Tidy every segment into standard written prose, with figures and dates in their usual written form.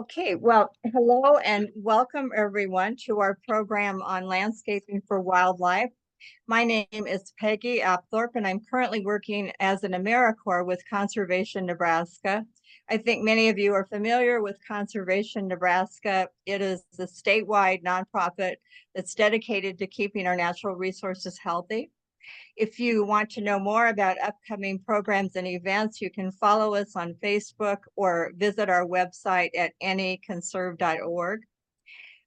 Okay, well, hello and welcome everyone to our program on landscaping for wildlife. My name is Peggy Apthorpe, and I'm currently working as an AmeriCorps with Conservation Nebraska. I think many of you are familiar with Conservation Nebraska. It is a statewide nonprofit that's dedicated to keeping our natural resources healthy. If you want to know more about upcoming programs and events, you can follow us on Facebook or visit our website at neconserve.org.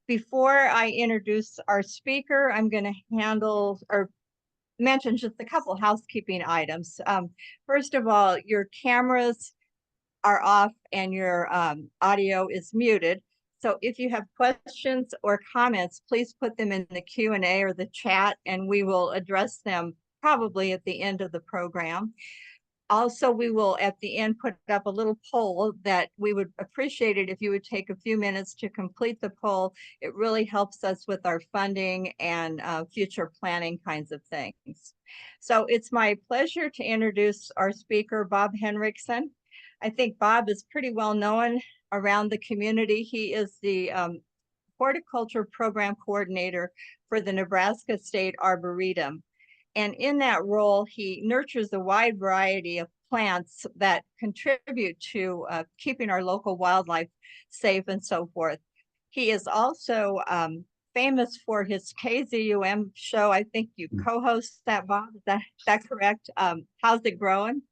Before I introduce our speaker, I'm going to handle or mention just a couple housekeeping items. First of all, your cameras are off and your audio is muted. So if you have questions or comments, please put them in the Q&A or the chat, and we will address them probably at the end of the program. Also, we will at the end put up a little poll that we would appreciate it if you would take a few minutes to complete the poll. It really helps us with our funding and future planning kinds of things. So it's my pleasure to introduce our speaker, Bob Henrickson. I think Bob is pretty well known around the community. He is the horticulture program coordinator for the Nebraska State Arboretum. And in that role, he nurtures a wide variety of plants that contribute to keeping our local wildlife safe and so forth. He is also famous for his KZUM show. I think you co-host that, Bob. Is that correct? How's it growing?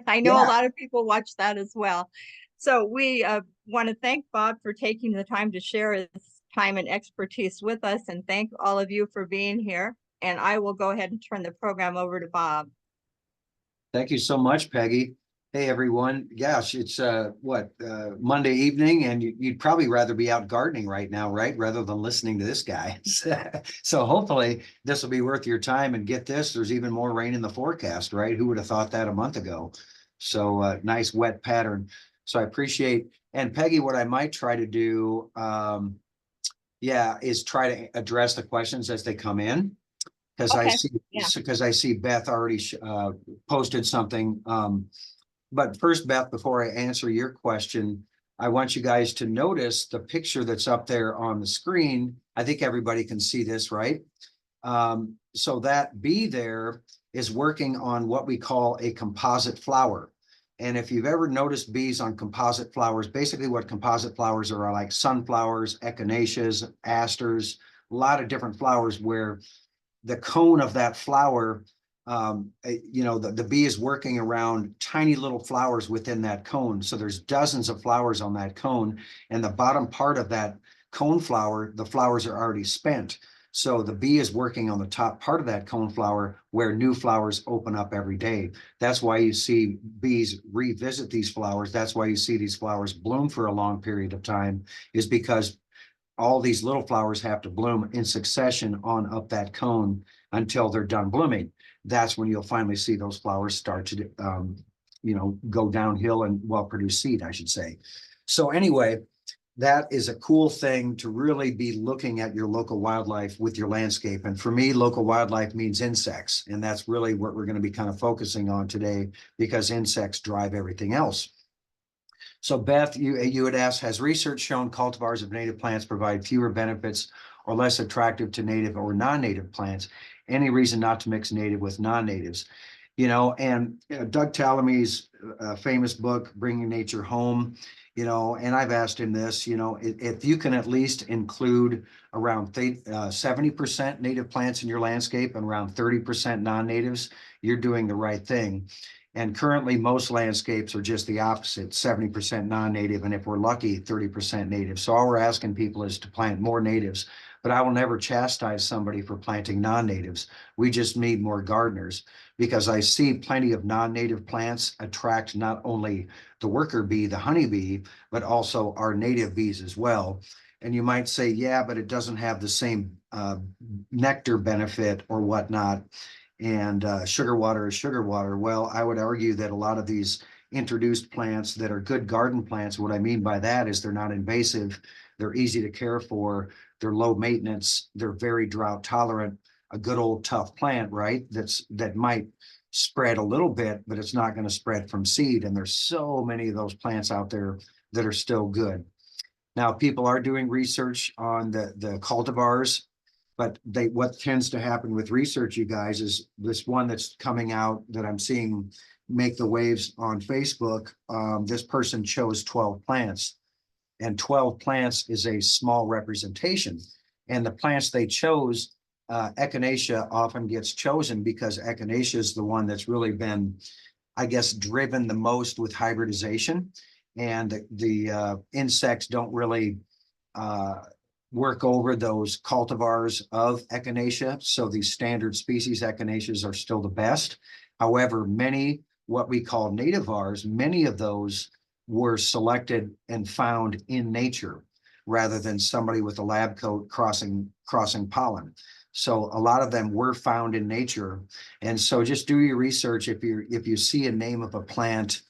I know a lot of people watch that as well. So we want to thank Bob for taking the time to share his time and expertise with us, and thank all of you for being here. And I will go ahead and turn the program over to Bob. Thank you so much, Peggy. Hey, everyone. Gosh, it's Monday evening, and you'd probably rather be out gardening right now, right? Rather than listening to this guy. So hopefully this will be worth your time. And get this, there's even more rain in the forecast, right? Who would have thought that a month ago? So nice wet pattern. So I appreciate, and Peggy, what I might try to do, is try to address the questions as they come in. Because I see Beth already posted something. But first, Beth, before I answer your question, I want you guys to notice the picture that's up there on the screen. I think everybody can see this, right? So that bee there is working on what we call a composite flower. And if you've ever noticed bees on composite flowers, basically what composite flowers are like sunflowers, echinaceas, asters, a lot of different flowers where the cone of that flower, the bee is working around tiny little flowers within that cone. So there's dozens of flowers on that cone, and the bottom part of that cone flower, the flowers are already spent. So the bee is working on the top part of that cone flower where new flowers open up every day. That's why you see bees revisit these flowers. That's why you see these flowers bloom for a long period of time, is because all these little flowers have to bloom in succession on up that cone until they're done blooming. That's when you'll finally see those flowers start to, go downhill and produce seed, I should say. So anyway, that is a cool thing to really be looking at your local wildlife with your landscape. And for me, local wildlife means insects. And that's really what we're going to be kind of focusing on today, because insects drive everything else. So Beth, you had asked, has research shown cultivars of native plants provide fewer benefits or less attractive to native or non-native plants? Any reason not to mix native with non-natives? And Doug Tallamy's famous book, Bringing Nature Home, and I've asked him this, if you can at least include around 70% native plants in your landscape and around 30% non-natives, you're doing the right thing. And currently, most landscapes are just the opposite, 70% non-native, and if we're lucky, 30% native. So all we're asking people is to plant more natives. But I will never chastise somebody for planting non-natives. We just need more gardeners, because I see plenty of non-native plants attract not only the worker bee, the honeybee, but also our native bees as well. And you might say, yeah, but it doesn't have the same nectar benefit or whatnot. And sugar water is sugar water. Well, I would argue that a lot of these introduced plants that are good garden plants, what I mean by that is they're not invasive, they're easy to care for, they're low maintenance, they're very drought tolerant, a good old tough plant, right? That might spread a little bit, but it's not going to spread from seed. And there's so many of those plants out there that are still good. Now, people are doing research on the cultivars, but what tends to happen with research, you guys, is this one that's coming out that I'm seeing make the waves on Facebook. This person chose 12 plants, and 12 plants is a small representation. And the plants they chose, echinacea often gets chosen because echinacea is the one that's really been, I guess, driven the most with hybridization. And the insects don't really work over those cultivars of echinacea. So these standard species echinaceas are still the best. However, many what we call nativars, many of those were selected and found in nature rather than somebody with a lab coat crossing pollen. So a lot of them were found in nature. And so just do your research. If you see a name of a plant,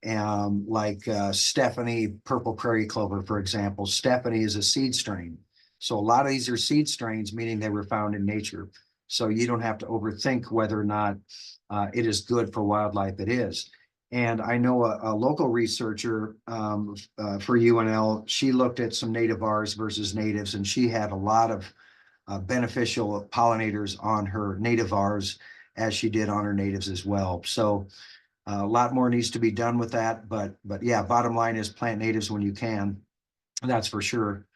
like Stephanie purple prairie clover, for example, Stephanie is a seed strain. So a lot of these are seed strains, meaning they were found in nature. So you don't have to overthink whether or not it is good for wildlife. It is. And I know a local researcher for UNL, she looked at some nativars versus natives, and she had a lot of beneficial pollinators on her nativars as she did on her natives as well. So a lot more needs to be done with that, but yeah, bottom line is plant natives when you can. That's for sure.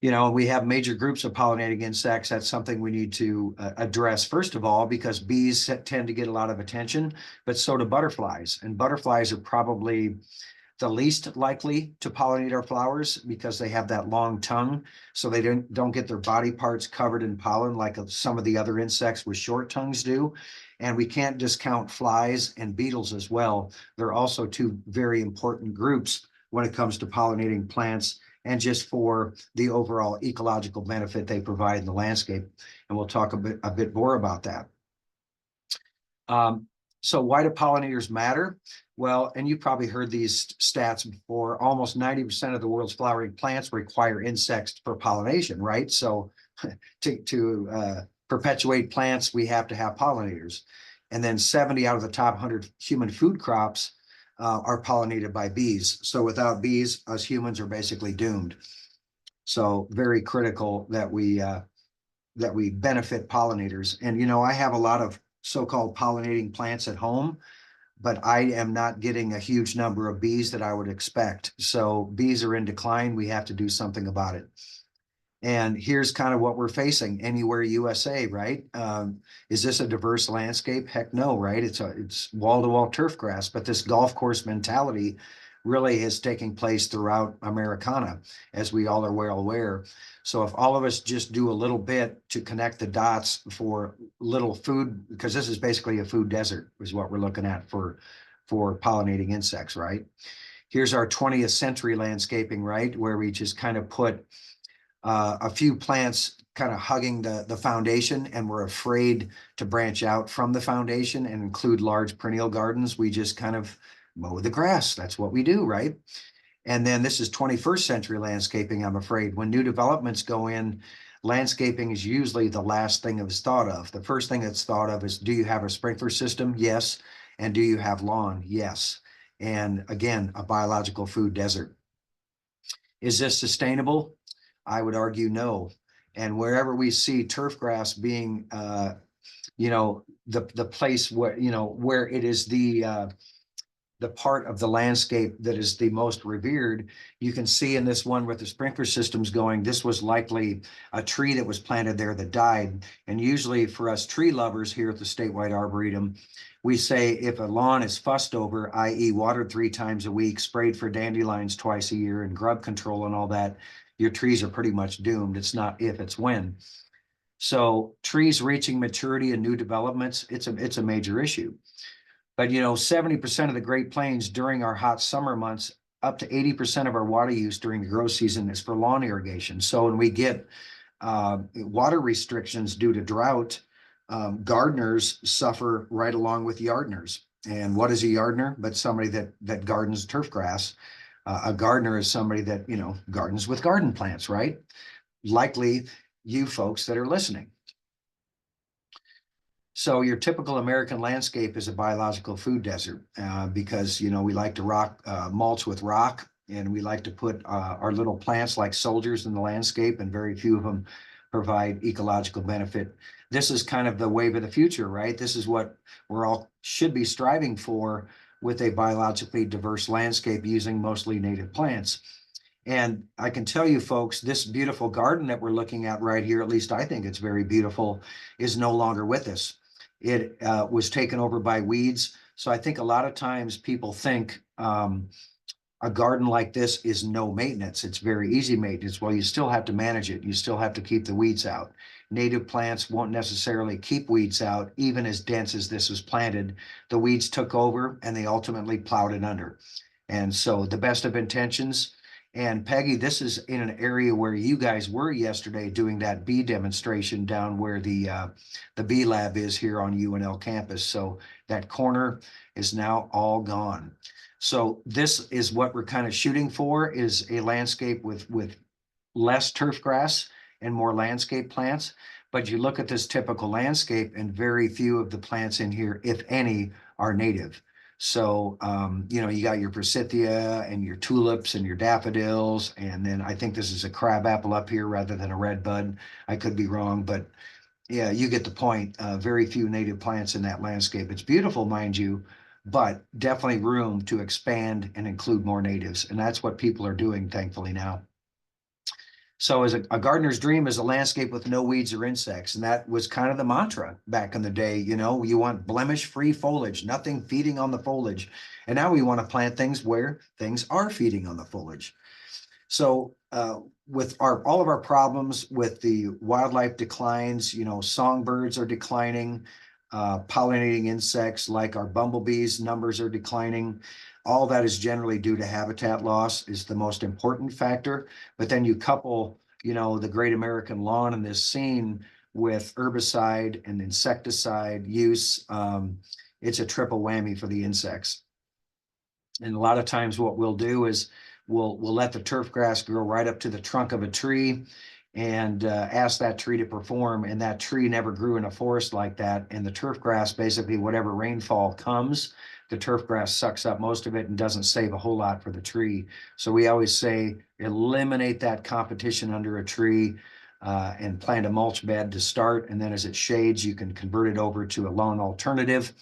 You know, we have major groups of pollinating insects. That's something we need to address, first of all, because bees tend to get a lot of attention, but so do butterflies. And butterflies are probably the least likely to pollinate our flowers because they have that long tongue. So they don't get their body parts covered in pollen like some of the other insects with short tongues do. And we can't discount flies and beetles as well. They're also two very important groups when it comes to pollinating plants and just for the overall ecological benefit they provide in the landscape. And we'll talk a bit more about that. So why do pollinators matter? Well, and you probably heard these stats before, almost 90% of the world's flowering plants require insects for pollination, right? So to perpetuate plants, we have to have pollinators. And then 70 out of the top 100 human food crops are pollinated by bees. So without bees, us humans are basically doomed. So very critical that we benefit pollinators. And, you know, I have a lot of so-called pollinating plants at home, but I am not getting a huge number of bees that I would expect. So bees are in decline. We have to do something about it. And here's kind of what we're facing anywhere USA, right? Is this a diverse landscape? Heck no, right? It's wall-to-wall turf grass, but this golf course mentality really is taking place throughout Americana, as we all are well aware. So if all of us just do a little bit to connect the dots for little food, because this is basically a food desert, is what we're looking at for pollinating insects, right? Here's our 20th century landscaping, right? Where we just kind of put a few plants kind of hugging the foundation, and we're afraid to branch out from the foundation and include large perennial gardens. We just kind of mow the grass. That's what we do, right? And then this is 21st century landscaping, I'm afraid. When new developments go in, landscaping is usually the last thing that's thought of. The first thing that's thought of is, do you have a sprinkler system? Yes. And do you have lawn? Yes. And again, a biological food desert. Is this sustainable? I would argue no. And wherever we see turf grass being, you know, the place where, you know, where it is the part of the landscape that is the most revered, you can see in this one with the sprinkler systems going, this was likely a tree that was planted there that died. And usually for us tree lovers here at the Statewide Arboretum, we say if a lawn is fussed over, i.e. watered 3 times a week, sprayed for dandelions twice a year, and grub control and all that, your trees are pretty much doomed. It's not if, it's when. So trees reaching maturity and new developments, it's a major issue. But, you know, 70% of the Great Plains during our hot summer months, up to 80% of our water use during the growth season is for lawn irrigation. So when we get water restrictions due to drought, gardeners suffer right along with yardners. And what is a yardner? But somebody that gardens turf grass. A gardener is somebody that, you know, gardens with garden plants, right? Likely you folks that are listening. So your typical American landscape is a biological food desert because, you know, we like to mulch with rock And we like to put our little plants like soldiers in the landscape, and very few of them provide ecological benefit. This is kind of the wave of the future, right? This is what we're all should be striving for with a biologically diverse landscape using mostly native plants. And I can tell you folks, this beautiful garden that we're looking at right here, at least I think it's very beautiful, is no longer with us. It was taken over by weeds. So I think a lot of times people think a garden like this is no maintenance. It's very easy maintenance. Well, you still have to manage it. You still have to keep the weeds out. Native plants won't necessarily keep weeds out, even as dense as this was planted. The weeds took over and they ultimately plowed it under. And so the best of intentions. And Peggy, this is in an area where you guys were yesterday doing that bee demonstration down where the bee lab is here on UNL campus. So that corner is now all gone. So this is what we're kind of shooting for, is a landscape with less turf grass and more landscape plants. But you look at this typical landscape and very few of the plants in here, if any, are native. So, you know, you got your forsythia and your tulips and your daffodils. And then I think this is a crabapple up here rather than a red bud. I could be wrong, but yeah, you get the point. Very few native plants in that landscape. It's beautiful, mind you, but definitely room to expand and include more natives. And that's what people are doing, thankfully, now. So as a gardener's dream is a landscape with no weeds or insects. And that was kind of the mantra back in the day. You know, you want blemish-free foliage, nothing feeding on the foliage. And now we want to plant things where things are feeding on the foliage. So with all of our problems with the wildlife declines, you know, songbirds are declining, pollinating insects like our bumblebees numbers are declining. All that is generally due to habitat loss is the most important factor. But then you couple, you know, the great American lawn in this scene with herbicide and insecticide use. It's a triple whammy for the insects. And a lot of times what we'll do is we'll let the turf grass grow right up to the trunk of a tree and ask that tree to perform. And that tree never grew in a forest like that. And the turf grass, basically whatever rainfall comes, the turf grass sucks up most of it and doesn't save a whole lot for the tree. So we always say eliminate that competition under a tree and plant a mulch bed to start. And then as it shades, you can convert it over to a lawn alternative.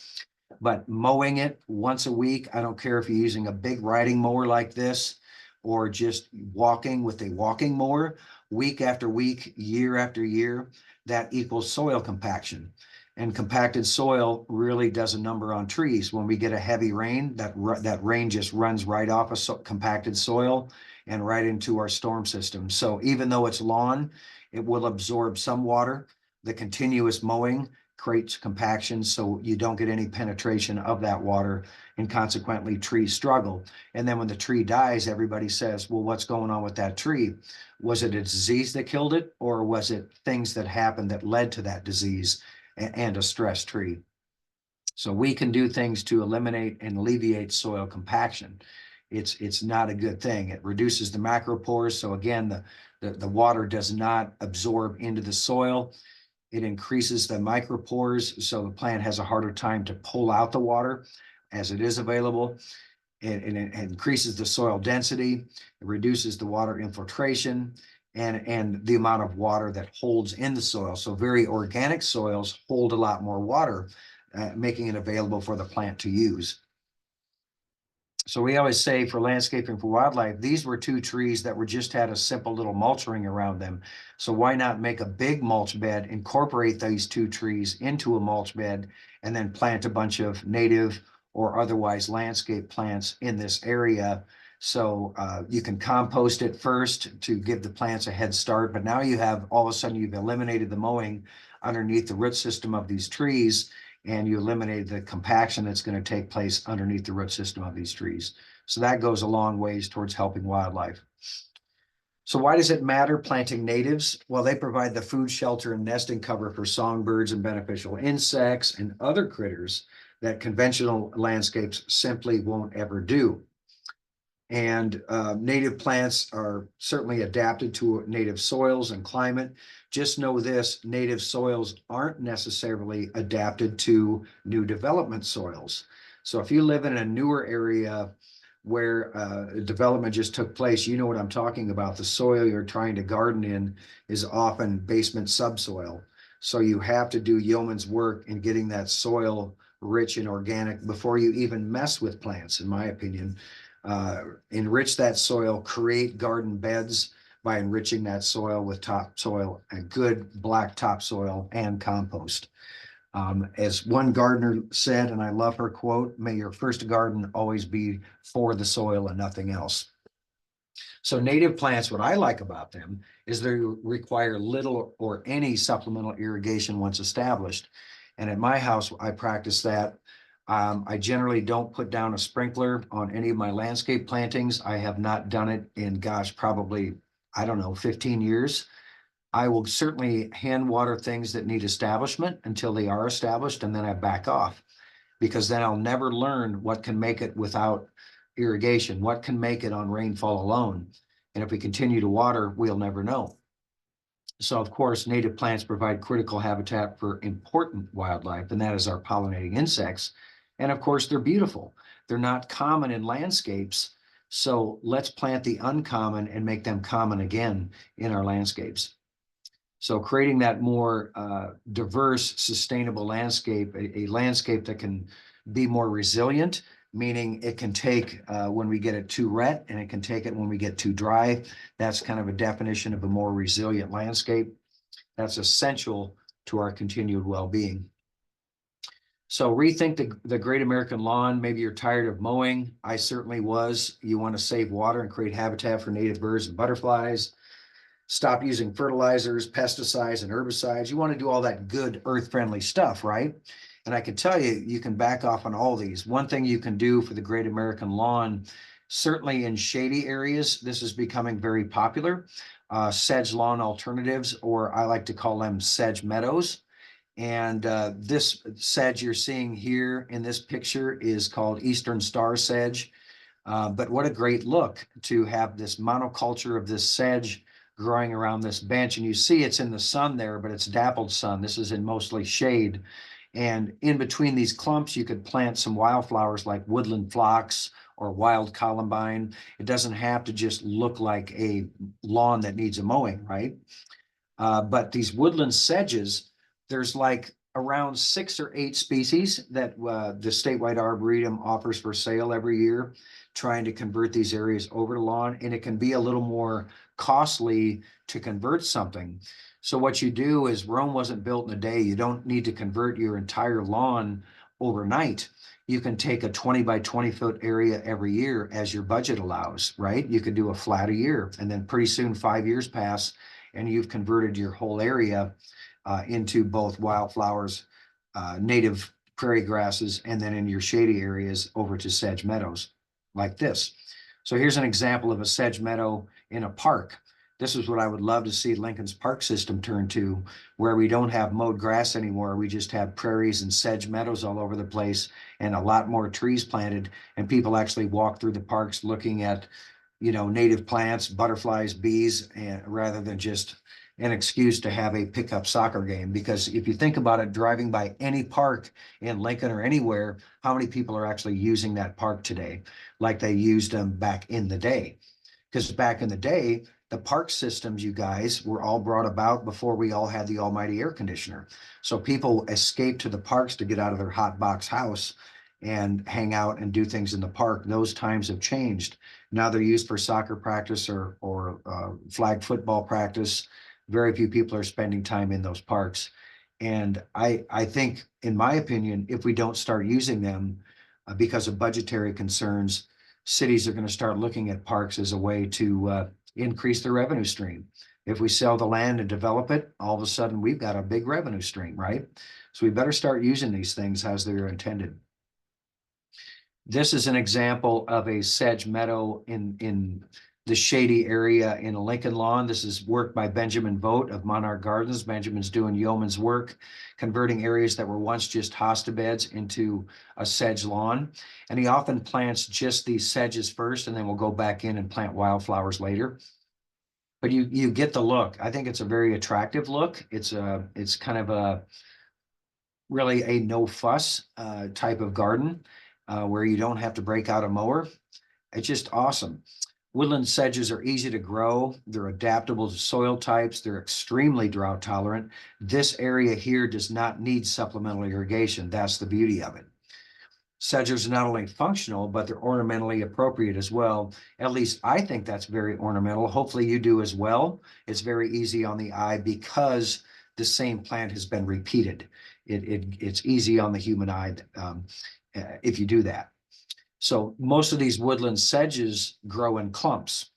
But mowing it once a week, I don't care if you're using a big riding mower like this or just walking with a walking mower, week after week, year after year, that equals soil compaction. And compacted soil really does a number on trees. When we get a heavy rain, that rain just runs right off of compacted soil and right into our storm system. So even though it's lawn, it will absorb some water. The continuous mowing creates compaction, so you don't get any penetration of that water, and consequently trees struggle. And then when the tree dies, everybody says, well, what's going on with that tree? Was it a disease that killed it, or was it things that happened that led to that disease and a stressed tree? So we can do things to eliminate and alleviate soil compaction. It's not a good thing. It reduces the macropores. So again, the water does not absorb into the soil. It increases the micropores, so the plant has a harder time to pull out the water as it is available. It increases the soil density. It reduces the water infiltration and the amount of water that holds in the soil. So very organic soils hold a lot more water, making it available for the plant to use. So we always say for landscaping for wildlife, these were two trees that were just had a simple little mulch ring around them. So why not make a big mulch bed, incorporate these two trees into a mulch bed, and then plant a bunch of native or otherwise landscape plants in this area. So you can compost it first to give the plants a head start. But now you have, all of a sudden, you've eliminated the mowing underneath the root system of these trees, and you eliminate the compaction that's going to take place underneath the root system of these trees. So that goes a long ways towards helping wildlife. So why does it matter planting natives? Well, they provide the food, shelter, and nesting cover for songbirds and beneficial insects and other critters that conventional landscapes simply won't ever do. And native plants are certainly adapted to native soils and climate. Just know this, native soils aren't necessarily adapted to new development soils. So if you live in a newer area where development just took place, you know what I'm talking about. The soil you're trying to garden in is often basement subsoil. So you have to do yeoman's work in getting that soil rich and organic before you even mess with plants, in my opinion. Enrich that soil, create garden beds by enriching that soil with topsoil and good black topsoil and compost. As one gardener said, and I love her quote, may your first garden always be for the soil and nothing else. So native plants, what I like about them is they require little or any supplemental irrigation once established. And at my house, I practice that. I generally don't put down a sprinkler on any of my landscape plantings. I have not done it in, gosh, probably, I don't know, 15 years. I will certainly hand water things that need establishment until they are established, and then I back off, because then I'll never learn what can make it without irrigation, what can make it on rainfall alone. And if we continue to water, we'll never know. So of course, native plants provide critical habitat for important wildlife, and that is our pollinating insects. And of course, they're beautiful. They're not common in landscapes. So let's plant the uncommon and make them common again in our landscapes. So creating that more diverse, sustainable landscape, a landscape that can be more resilient, meaning it can take when we get it too wet, and it can take it when we get too dry. That's kind of a definition of a more resilient landscape. That's essential to our continued well-being. So rethink the Great American Lawn. Maybe you're tired of mowing. I certainly was. You want to save water and create habitat for native birds and butterflies. Stop using fertilizers, pesticides, and herbicides. You want to do all that good earth-friendly stuff, right? And I can tell you, you can back off on all these. One thing you can do for the Great American Lawn, certainly in shady areas, this is becoming very popular. Sedge lawn alternatives, or I like to call them sedge meadows. And this sedge you're seeing here in this picture is called Eastern Star sedge. But what a great look to have this monoculture of this sedge growing around this bench. And you see it's in the sun there, but it's dappled sun. This is in mostly shade. And in between these clumps, you could plant some wildflowers like woodland phlox or wild columbine. It doesn't have to just look like a lawn that needs a mowing, right? But these woodland sedges, there's like around 6 or 8 species that the Statewide Arboretum offers for sale every year, trying to convert these areas over to lawn. And it can be a little more costly to convert something. So what you do is, Rome wasn't built in a day. You don't need to convert your entire lawn overnight. You can take a 20 by 20 foot area every year as your budget allows, right? You could do a flat a year, and then pretty soon 5 years pass and you've converted your whole area into both wildflowers, native prairie grasses, and then in your shady areas over to sedge meadows like this. So here's an example of a sedge meadow in a park. This is what I would love to see Lincoln's park system turn to, where we don't have mowed grass anymore. We just have prairies and sedge meadows all over the place, and a lot more trees planted, and people actually walk through the parks looking at, you know, native plants, butterflies, bees, and rather than just an excuse to have a pickup soccer game. Because if you think about it, driving by any park in Lincoln or anywhere, how many people are actually using that park today like they used them back in the day? Because back in the day, the park systems, you guys, were all brought about before we all had the almighty air conditioner. So people escaped to the parks to get out of their hot box house and hang out and do things in the park. Those times have changed. Now they're used for soccer practice or flag football practice. Very few people are spending time in those parks. And I think, in my opinion, if we don't start using them because of budgetary concerns, cities are going to start looking at parks as a way to increase their revenue stream. If we sell the land and develop it, all of a sudden we've got a big revenue stream, right? So we better start using these things as they're intended. This is an example of a sedge meadow in the shady area in a Lincoln lawn. This is work by Benjamin Vogt of Monarch Gardens. Benjamin's doing yeoman's work, converting areas that were once just hosta beds into a sedge lawn. And he often plants just these sedges first, and then we'll go back in and plant wildflowers later. But you get the look. I think it's a very attractive look. It's kind of a really a no fuss type of garden where you don't have to break out a mower. It's just awesome. Woodland sedges are easy to grow. They're adaptable to soil types. They're extremely drought tolerant. This area here does not need supplemental irrigation. That's the beauty of it. Sedges are not only functional, but they're ornamentally appropriate as well. At least I think that's very ornamental. Hopefully you do as well. It's very easy on the eye because the same plant has been repeated. It's easy on the human eye if you do that. So most of these woodland sedges grow in clumps,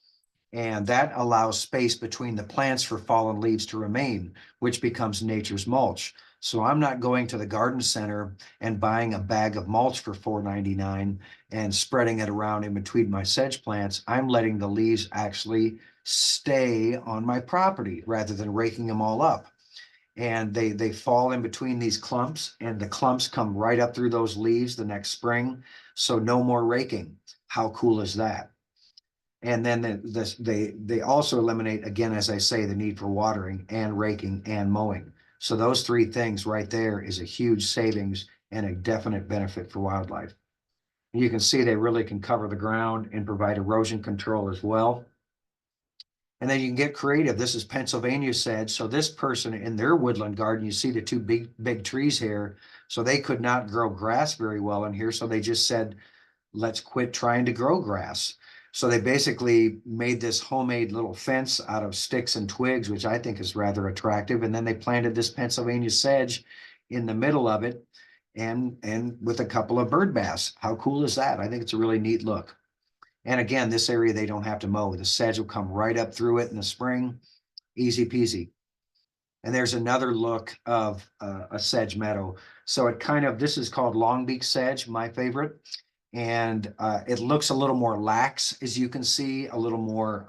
and that allows space between the plants for fallen leaves to remain, which becomes nature's mulch. So I'm not going to the garden center and buying a bag of mulch for $4.99 and spreading it around in between my sedge plants. I'm letting the leaves actually stay on my property rather than raking them all up. And they fall in between these clumps, and the clumps come right up through those leaves the next spring. So no more raking. How cool is that? And then they also eliminate, again, as I say, the need for watering and raking and mowing. So those three things right there is a huge savings and a definite benefit for wildlife. And you can see they really can cover the ground and provide erosion control as well. And then you can get creative. This is Pennsylvania sedge. So this person in their woodland garden, you see the two big trees here. So they could not grow grass very well in here. So they just said, let's quit trying to grow grass. So they basically made this homemade little fence out of sticks and twigs, which I think is rather attractive. And then they planted this Pennsylvania sedge in the middle of it and with a couple of bird bass. How cool is that? I think it's a really neat look. And again, this area, they don't have to mow. The sedge will come right up through it in the spring, easy peasy. And there's another look of a sedge meadow. So this is called longbeak sedge, my favorite. And it looks a little more lax, as you can see, a little more,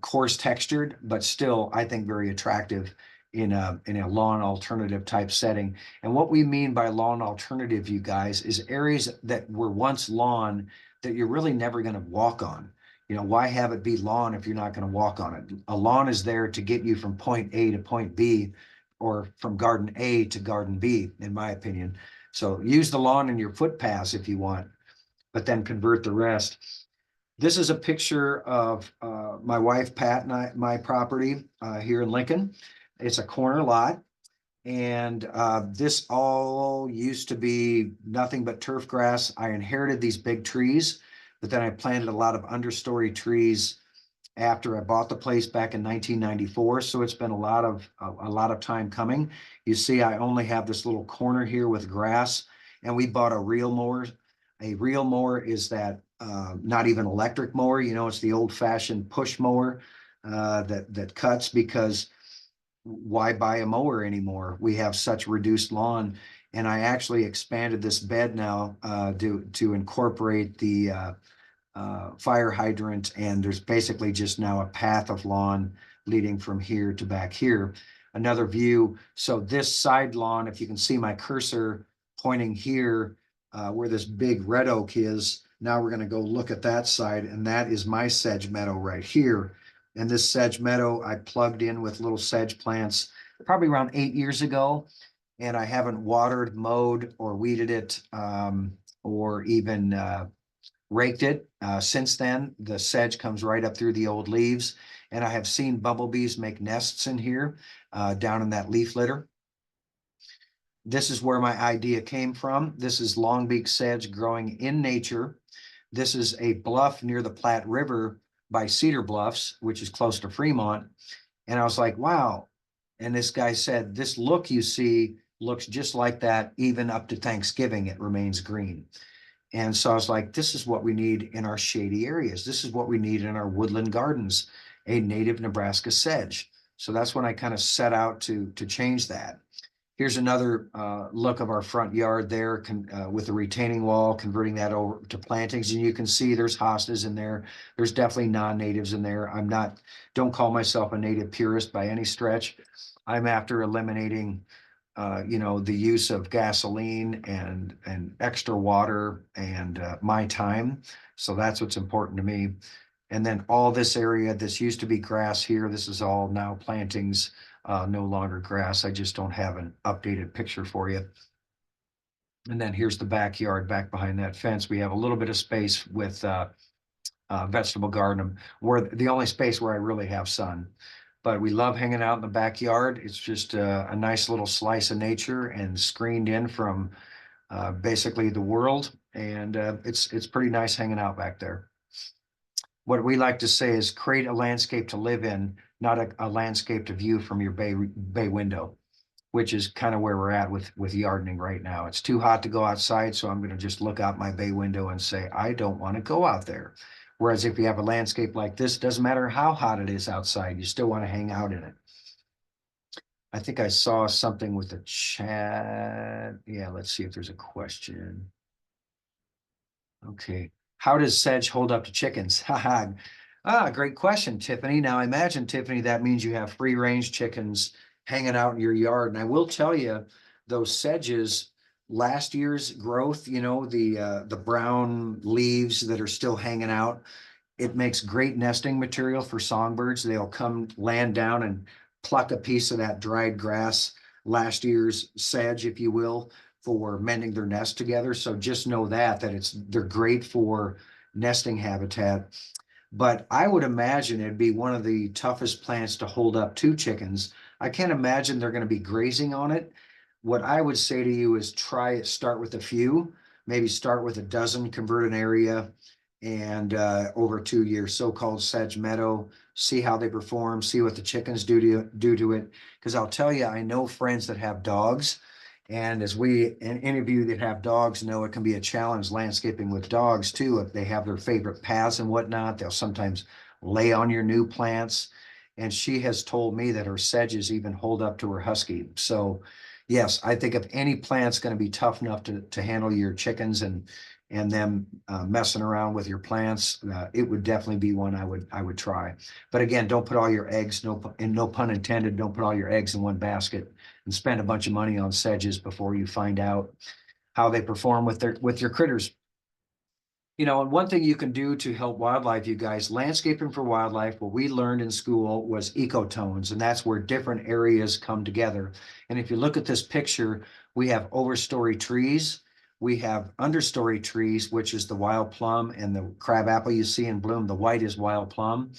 coarse textured, but still, I think, very attractive in a lawn alternative type setting. And what we mean by lawn alternative, you guys, is areas that were once lawn that you're really never going to walk on. Why have it be lawn if you're not going to walk on it? A lawn is there to get you from point A to point B, or from garden A to garden B, in my opinion. So use the lawn in your footpaths if you want, but then convert the rest. This is a picture of my wife, Pat, and my property here in Lincoln. It's a corner lot. And this all used to be nothing but turf grass. I inherited these big trees, but then I planted a lot of understory trees after I bought the place back in 1994. So it's been a lot of time coming. You see, I only have this little corner here with grass, and we bought a reel mower. A reel mower is that not even electric mower, it's the old fashioned push mower that cuts, because why buy a mower anymore? We have such reduced lawn. And I actually expanded this bed now to incorporate the fire hydrant, and there's basically just now a path of lawn leading from here to back here. Another view. So this side lawn, if you can see my cursor pointing here where this big red oak is, now we're going to go look at that side, and that is my sedge meadow right here. And this sedge meadow I plugged in with little sedge plants probably around 8 years ago, and I haven't watered, mowed, or weeded it, or even raked it since then. The sedge comes right up through the old leaves, and I have seen bumblebees make nests in here down in that leaf litter. This is where my idea came from. This is longbeak sedge growing in nature. This is a bluff near the Platte River by Cedar Bluffs, which is close to Fremont. And I was like, wow. And this guy said, this look you see looks just like that. Even up to Thanksgiving, it remains green. And so I was like, this is what we need in our shady areas. This is what we need in our woodland gardens, a native Nebraska sedge. So that's when I kind of set out to change that. Here's another look of our front yard there with the retaining wall, converting that over to plantings. And you can see there's hostas in there. There's definitely non-natives in there. Don't call myself a native purist by any stretch. I'm after eliminating the use of gasoline and extra water and my time. So that's what's important to me. And then all this area, this used to be grass here. This is all now plantings, no longer grass. I just don't have an updated picture for you. And then here's the backyard back behind that fence. We have a little bit of space with vegetable garden, where the only space where I really have sun. But we love hanging out in the backyard. It's just a nice little slice of nature and screened in from basically the world. And it's pretty nice hanging out back there. What we like to say is create a landscape to live in, not a landscape to view from your bay window, which is kind of where we're at with gardening right now. It's too hot to go outside, so I'm going to just look out my bay window and say, I don't want to go out there. Whereas if you have a landscape like this, it doesn't matter how hot it is outside, you still want to hang out in it. I think I saw something with the chat. Yeah, let's see if there's a question. Okay. How does sedge hold up to chickens? Great question, Tiffany. Now, I imagine, Tiffany, that means you have free range chickens hanging out in your yard. And I will tell you, those sedges, last year's growth, you know, the brown leaves that are still hanging out, it makes great nesting material for songbirds. They'll come land down and pluck a piece of that dried grass, last year's sedge, if you will, for mending their nest together. So just know that they're great for nesting habitat. But I would imagine it'd be one of the toughest plants to hold up to chickens. I can't imagine they're going to be grazing on it. What I would say to you is start with a few, maybe start with a dozen, convert an area, and over to your so-called sedge meadow, see how they perform, see what the chickens do to it. Because I'll tell you, I know friends that have dogs, and any of you that have dogs know it can be a challenge landscaping with dogs too. If they have their favorite paths and whatnot, they'll sometimes lay on your new plants. And she has told me that her sedges even hold up to her husky. So yes, I think if any plant's going to be tough enough to handle your chickens and them messing around with your plants, it would definitely be one I would try. But again, don't put all your eggs, no pun intended, don't put all your eggs in one basket and spend a bunch of money on sedges before you find out how they perform with your critters. You know, and one thing you can do to help wildlife, you guys, landscaping for wildlife, what we learned in school was ecotones, and that's where different areas come together. And if you look at this picture, we have overstory trees, we have understory trees, which is the wild plum and the crabapple you see in bloom. The white is wild plum.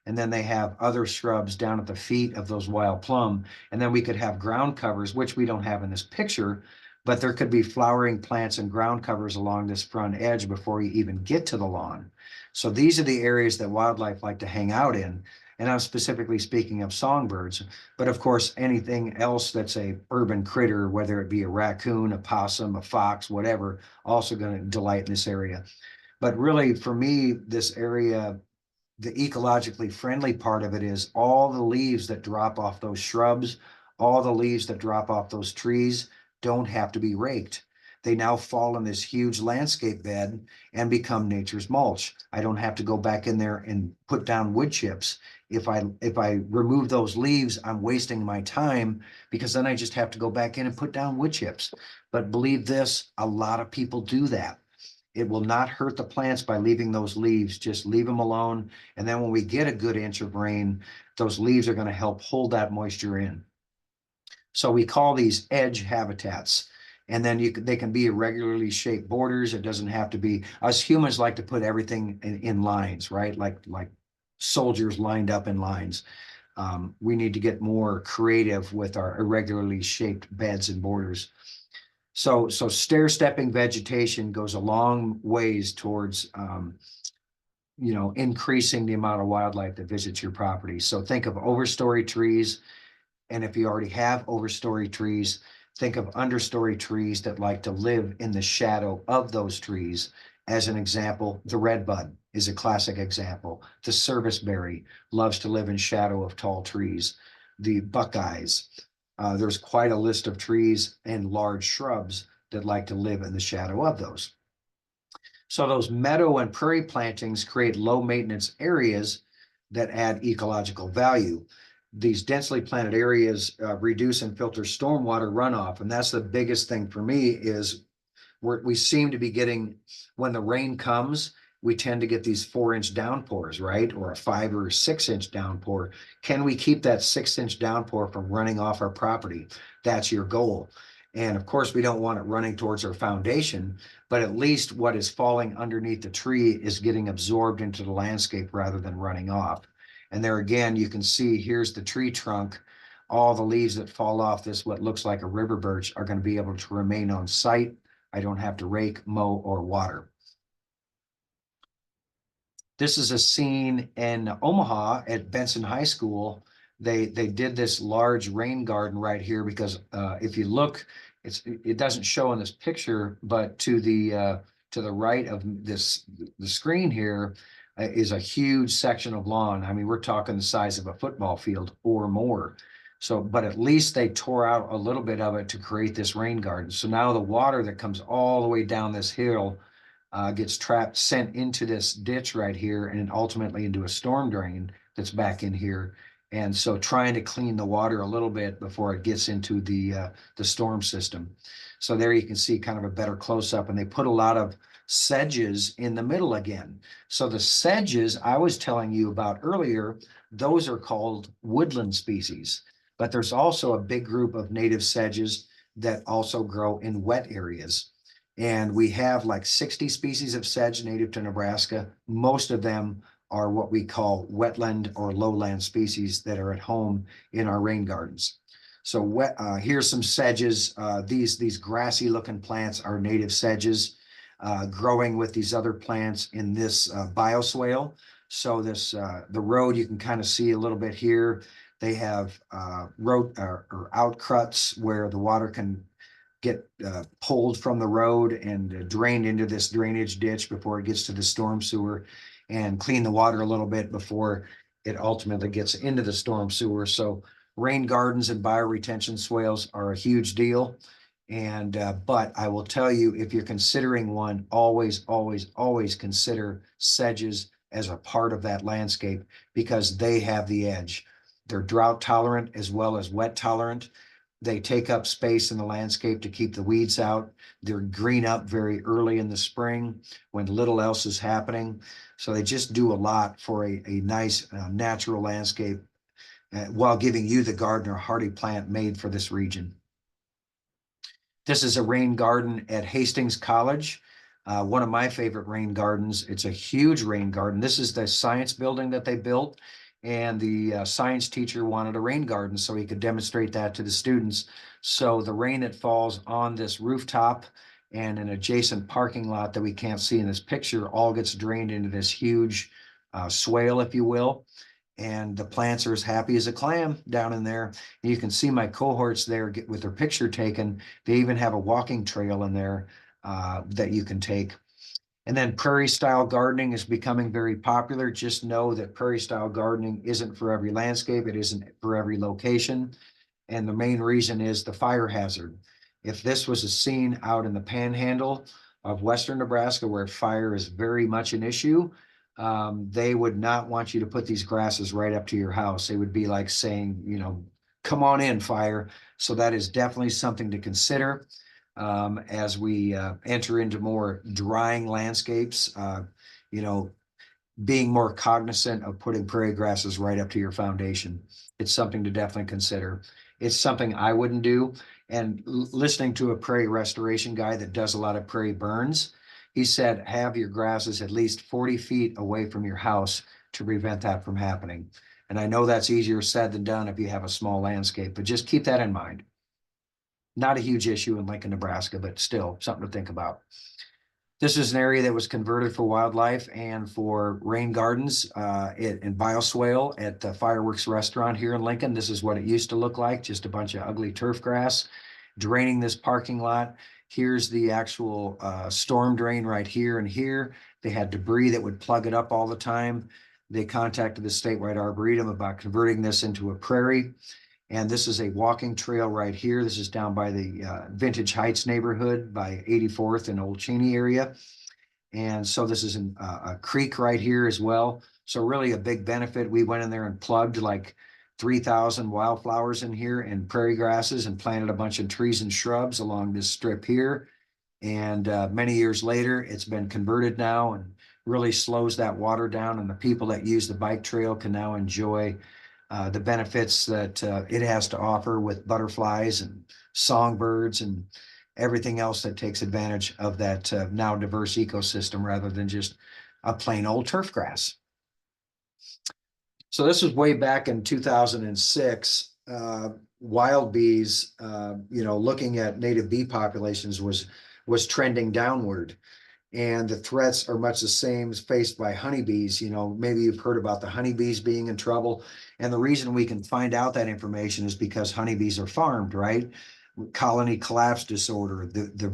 And then they have other shrubs down at the feet of those wild plum. And then we could have ground covers, which we don't have in this picture, but there could be flowering plants and ground covers along this front edge before you even get to the lawn. So these are the areas that wildlife like to hang out in. And I'm specifically speaking of songbirds, but of course, anything else that's a urban critter, whether it be a raccoon, a possum, a fox, whatever, also going to delight in this area. But really, for me, this area, the ecologically friendly part of it is all the leaves that drop off those shrubs, all the leaves that drop off those trees don't have to be raked. They now fall in this huge landscape bed and become nature's mulch. I don't have to go back in there and put down wood chips. If I remove those leaves, I'm wasting my time, because then I just have to go back in and put down wood chips. But believe this, a lot of people do that. It will not hurt the plants by leaving those leaves. Just leave them alone. And then when we get a good inch of rain, those leaves are going to help hold that moisture in. So we call these edge habitats. And then they can be irregularly shaped borders. It doesn't have to be. Us humans like to put everything in lines, right? Like soldiers lined up in lines. We need to get more creative with our irregularly shaped beds and borders. So stair-stepping vegetation goes a long ways towards, increasing the amount of wildlife that visits your property. So think of overstory trees. And if you already have overstory trees, think of understory trees that like to live in the shadow of those trees. As an example, the redbud is a classic example. The serviceberry loves to live in shadow of tall trees. The buckeyes, there's quite a list of trees and large shrubs that like to live in the shadow of those. So those meadow and prairie plantings create low maintenance areas that add ecological value. These densely planted areas reduce and filter stormwater runoff. And that's the biggest thing for me is we seem to be getting, when the rain comes, we tend to get these 4-inch downpours, right? Or a 5 or 6-inch downpour. Can we keep that 6-inch downpour from running off our property? That's your goal. And of course, we don't want it running towards our foundation, but at least what is falling underneath the tree is getting absorbed into the landscape rather than running off. And there again, you can see here's the tree trunk. All the leaves that fall off this, what looks like a river birch, are going to be able to remain on site. I don't have to rake, mow, or water. This is a scene in Omaha at Benson High School. They did this large rain garden right here because if you look, it doesn't show in this picture, but to the right of the screen here is a huge section of lawn. I mean, we're talking the size of a football field or more. So, but at least they tore out a little bit of it to create this rain garden. So now the water that comes all the way down this hill gets trapped, sent into this ditch right here, and ultimately into a storm drain that's back in here. And so trying to clean the water a little bit before it gets into the storm system. So there you can see kind of a better close-up, and they put a lot of sedges in the middle again. So the sedges I was telling you about earlier, those are called woodland species. But there's also a big group of native sedges that also grow in wet areas. And we have like 60 species of sedge native to Nebraska. Most of them are what we call wetland or lowland species that are at home in our rain gardens. So here's some sedges. These grassy looking plants are native sedges growing with these other plants in this bioswale. So this the road you can kind of see a little bit here. They have road or outcruts where the water can get pulled from the road and drained into this drainage ditch before it gets to the storm sewer, and clean the water a little bit before it ultimately gets into the storm sewer. So rain gardens and bioretention swales are a huge deal. And but I will tell you, if you're considering one, always, always, always consider sedges as a part of that landscape because they have the edge. They're drought tolerant as well as wet tolerant. They take up space in the landscape to keep the weeds out. They're green up very early in the spring when little else is happening. So they just do a lot for a nice natural landscape while giving you, the gardener, a hardy plant made for this region. This is a rain garden at Hastings College. One of my favorite rain gardens. It's a huge rain garden. This is the science building that they built. And the science teacher wanted a rain garden so he could demonstrate that to the students. So the rain that falls on this rooftop and an adjacent parking lot that we can't see in this picture all gets drained into this huge swale, if you will. And the plants are as happy as a clam down in there. And you can see my cohorts there get with their picture taken. They even have a walking trail in there that you can take. And then prairie style gardening is becoming very popular. Just know that prairie style gardening isn't for every landscape. It isn't for every location. And the main reason is the fire hazard. If this was a scene out in the panhandle of Western Nebraska where fire is very much an issue, they would not want you to put these grasses right up to your house. They would be like saying, you know, come on in, fire. So that is definitely something to consider. As we enter into more drying landscapes, you know, being more cognizant of putting prairie grasses right up to your foundation. It's something to definitely consider. It's something I wouldn't do. And listening to a prairie restoration guy that does a lot of prairie burns, he said, have your grasses at least 40 feet away from your house to prevent that from happening. And I know that's easier said than done if you have a small landscape, but just keep that in mind. Not a huge issue in Lincoln, Nebraska, but still something to think about. This is an area that was converted for wildlife and for rain gardens in bioswale at the Fireworks Restaurant here in Lincoln. This is what it used to look like, just a bunch of ugly turf grass draining this parking lot. Here's the actual storm drain right here and here. They had debris that would plug it up all the time. They contacted the Statewide Arboretum about converting this into a prairie. And this is a walking trail right here. This is down by the Vintage Heights neighborhood by 84th and Old Cheney area. And so this is a creek right here as well. So really a big benefit. We went in there and plugged like 3,000 wildflowers in here and prairie grasses and planted a bunch of trees and shrubs along this strip here. And many years later, it's been converted now and really slows that water down. And the people that use the bike trail can now enjoy the benefits that it has to offer with butterflies and songbirds and everything else that takes advantage of that now diverse ecosystem rather than just a plain old turf grass. So this was way back in 2006. Wild bees, looking at native bee populations was trending downward. And the threats are much the same as faced by honeybees. Maybe you've heard about the honeybees being in trouble. And the reason we can find out that information is because honeybees are farmed, right? Colony collapse disorder, the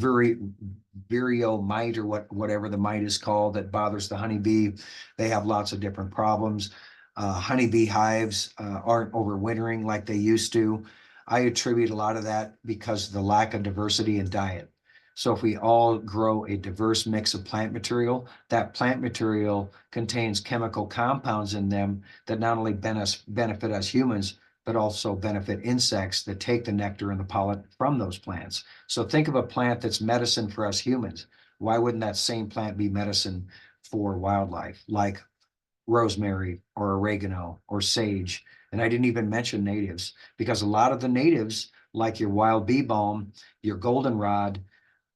vireo mite, or whatever the mite is called that bothers the honeybee. They have lots of different problems. Honeybee hives aren't overwintering like they used to. I attribute a lot of that because of the lack of diversity in diet. So if we all grow a diverse mix of plant material, that plant material contains chemical compounds in them that not only benefit us humans, but also benefit insects that take the nectar and the pollen from those plants. So think of a plant that's medicine for us humans. Why wouldn't that same plant be medicine for wildlife, like rosemary or oregano or sage? And I didn't even mention natives, because a lot of the natives, like your wild bee balm, your goldenrod,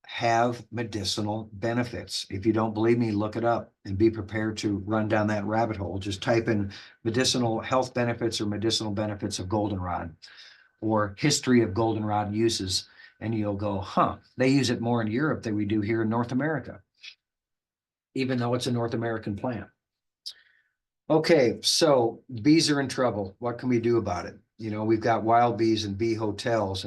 have medicinal benefits. If you don't believe me, look it up and be prepared to run down that rabbit hole. Just type in medicinal health benefits or medicinal benefits of goldenrod or history of goldenrod uses, and you'll go, they use it more in Europe than we do here in North America, even though it's a North American plant. Okay, so bees are in trouble. What can we do about it? We've got wild bees and bee hotels,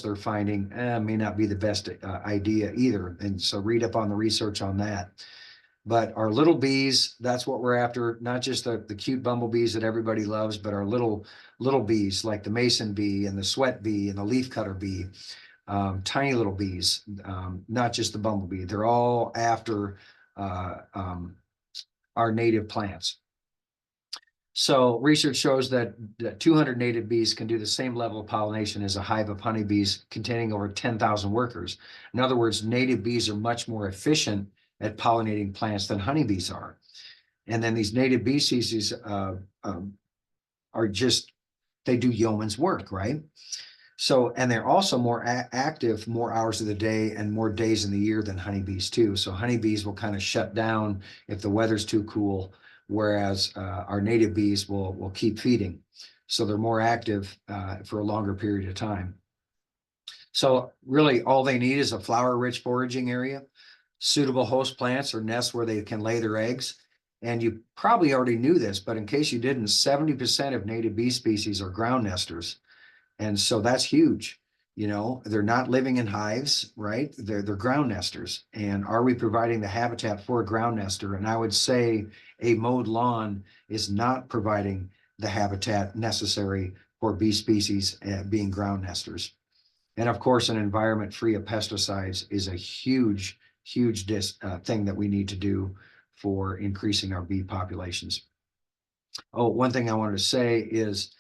they're finding may not be the best idea either. And so read up on the research on that. But our little bees, that's what we're after, not just the cute bumblebees that everybody loves, but our little bees like the mason bee and the sweat bee and the leafcutter bee, tiny little bees, not just the bumblebee. They're all after our native plants. So research shows that 200 native bees can do the same level of pollination as a hive of honeybees containing over 10,000 workers. In other words, native bees are much more efficient at pollinating plants than honeybees are. And then these native bee species they do yeoman's work, right? So, and they're also more active, more hours of the day and more days in the year than honeybees too. So honeybees will kind of shut down if the weather's too cool, whereas our native bees will keep feeding. So they're more active for a longer period of time. So really all they need is a flower-rich foraging area, suitable host plants or nests where they can lay their eggs. And you probably already knew this, but in case you didn't, 70% of native bee species are ground nesters. And so that's huge. They're not living in hives, right? They're ground nesters. And are we providing the habitat for a ground nester? And I would say a mowed lawn is not providing the habitat necessary for bee species being ground nesters. And of course, an environment free of pesticides is a huge thing that we need to do for increasing our bee populations. Oh, one thing I wanted to say is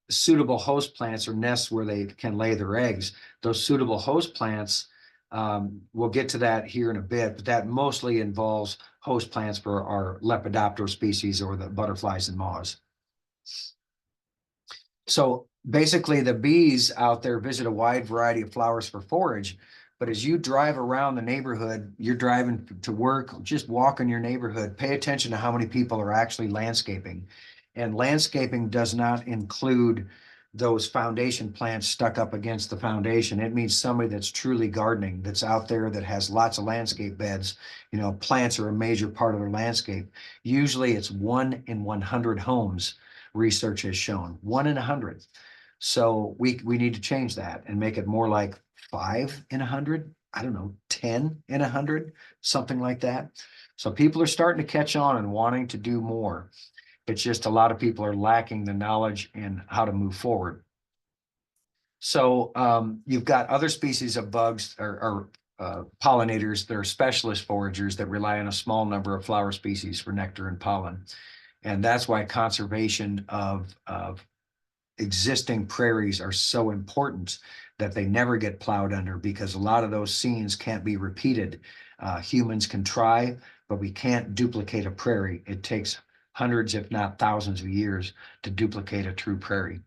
suitable host plants or nests where they can lay their eggs. Those suitable host plants, we'll get to that here in a bit, but that mostly involves host plants for our Lepidoptera species or the butterflies and moths. So basically the bees out there visit a wide variety of flowers for forage, but as you drive around the neighborhood, you're driving to work, just walk in your neighborhood, pay attention to how many people are actually landscaping. And landscaping does not include those foundation plants stuck up against the foundation. It means somebody that's truly gardening, that's out there, that has lots of landscape beds. Plants are a major part of their landscape. Usually it's 1 in 100 homes, research has shown, 1 in 100. So we need to change that and make it more like 5 in 100. I don't know, 10 in 100, something like that. So people are starting to catch on and wanting to do more. It's just a lot of people are lacking the knowledge and how to move forward. So you've got other species of bugs or pollinators that are specialist foragers that rely on a small number of flower species for nectar and pollen. And that's why conservation of existing prairies are so important, that they never get plowed under, because a lot of those scenes can't be repeated. Humans can try, but we can't duplicate a prairie. It takes hundreds, if not thousands of years to duplicate a true prairie.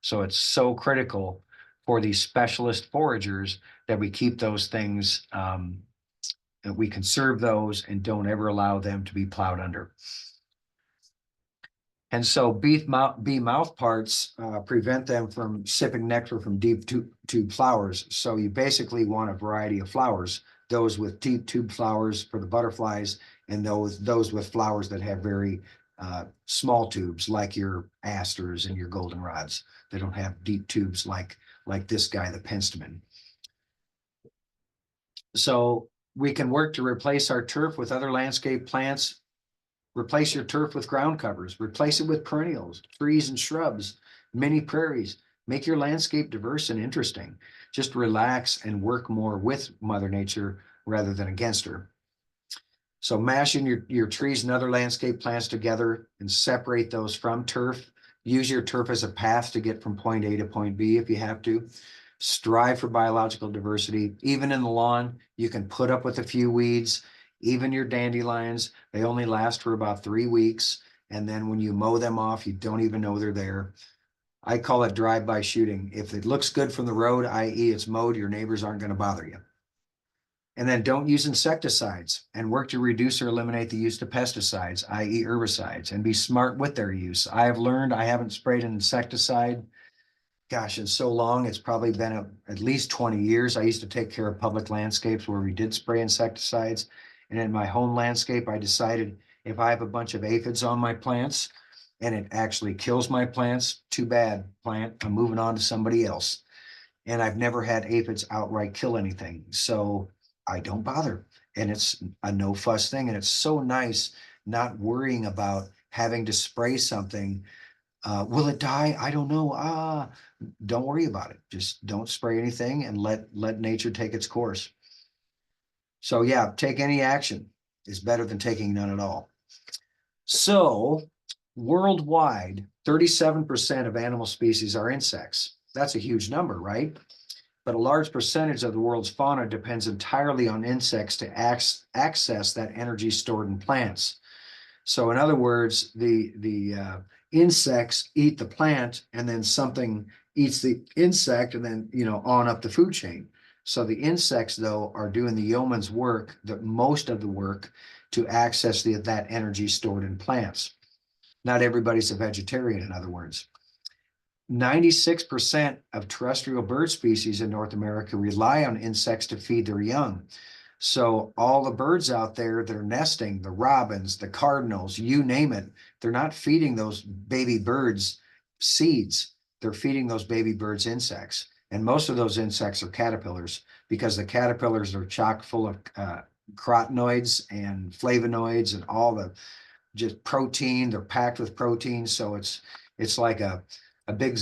So it's so critical for these specialist foragers that we keep those things, that we conserve those and don't ever allow them to be plowed under. And so bee mouth parts prevent them from sipping nectar from deep tube flowers. So you basically want a variety of flowers, those with deep tube flowers for the butterflies, and those with flowers that have very small tubes, like your asters and your goldenrods. They don't have deep tubes like this guy, the penstemon. So we can work to replace our turf with other landscape plants. Replace your turf with ground covers, replace it with perennials, trees and shrubs, mini prairies. Make your landscape diverse and interesting. Just relax and work more with Mother Nature rather than against her. So mashing your trees and other landscape plants together and separate those from turf. Use your turf as a path to get from point A to point B if you have to. Strive for biological diversity. Even in the lawn, you can put up with a few weeds. Even your dandelions, they only last for about 3 weeks. And then when you mow them off, you don't even know they're there. I call it drive-by shooting. If it looks good from the road, i.e. it's mowed, your neighbors aren't going to bother you. And then don't use insecticides, and work to reduce or eliminate the use of pesticides, i.e. herbicides, and be smart with their use. I have learned I haven't sprayed an insecticide, gosh, in so long. It's probably been at least 20 years. I used to take care of public landscapes where we did spray insecticides. And in my home landscape, I decided if I have a bunch of aphids on my plants and it actually kills my plants, too bad, plant, I'm moving on to somebody else. And I've never had aphids outright kill anything. So I don't bother. And it's a no fuss thing. And it's so nice not worrying about having to spray something. Will it die? I don't know. Don't worry about it. Just don't spray anything and let nature take its course. So yeah, take any action is better than taking none at all. So worldwide, 37% of animal species are insects. That's a huge number, right? But a large percentage of the world's fauna depends entirely on insects to access that energy stored in plants. So in other words, the insects eat the plant, and then something eats the insect, and then, on up the food chain. So the insects, though, are doing the yeoman's work, most of the work, to access that energy stored in plants. Not everybody's a vegetarian, in other words. 96% of terrestrial bird species in North America rely on insects to feed their young. So all the birds out there that are nesting, the robins, the cardinals, you name it, they're not feeding those baby birds seeds. They're feeding those baby birds insects. And most of those insects are caterpillars, because the caterpillars are chock full of carotenoids and flavonoids and all the just protein. They're packed with protein. So it's like a big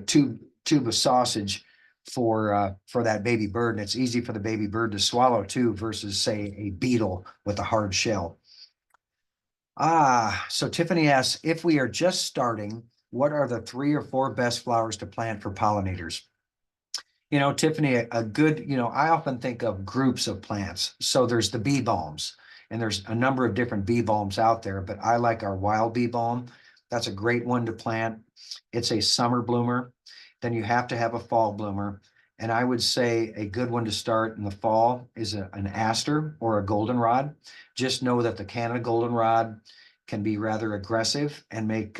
tube of sausage for that baby bird. And it's easy for the baby bird to swallow too, versus say a beetle with a hard shell. So Tiffany asks, if we are just starting, what are the 3 or 4 best flowers to plant for pollinators? Tiffany, a good, I often think of groups of plants. So there's the bee balms, and there's a number of different bee balms out there, but I like our wild bee balm. That's a great one to plant. It's a summer bloomer. Then you have to have a fall bloomer. And I would say a good one to start in the fall is an aster or a goldenrod. Just know that the Canada goldenrod can be rather aggressive and make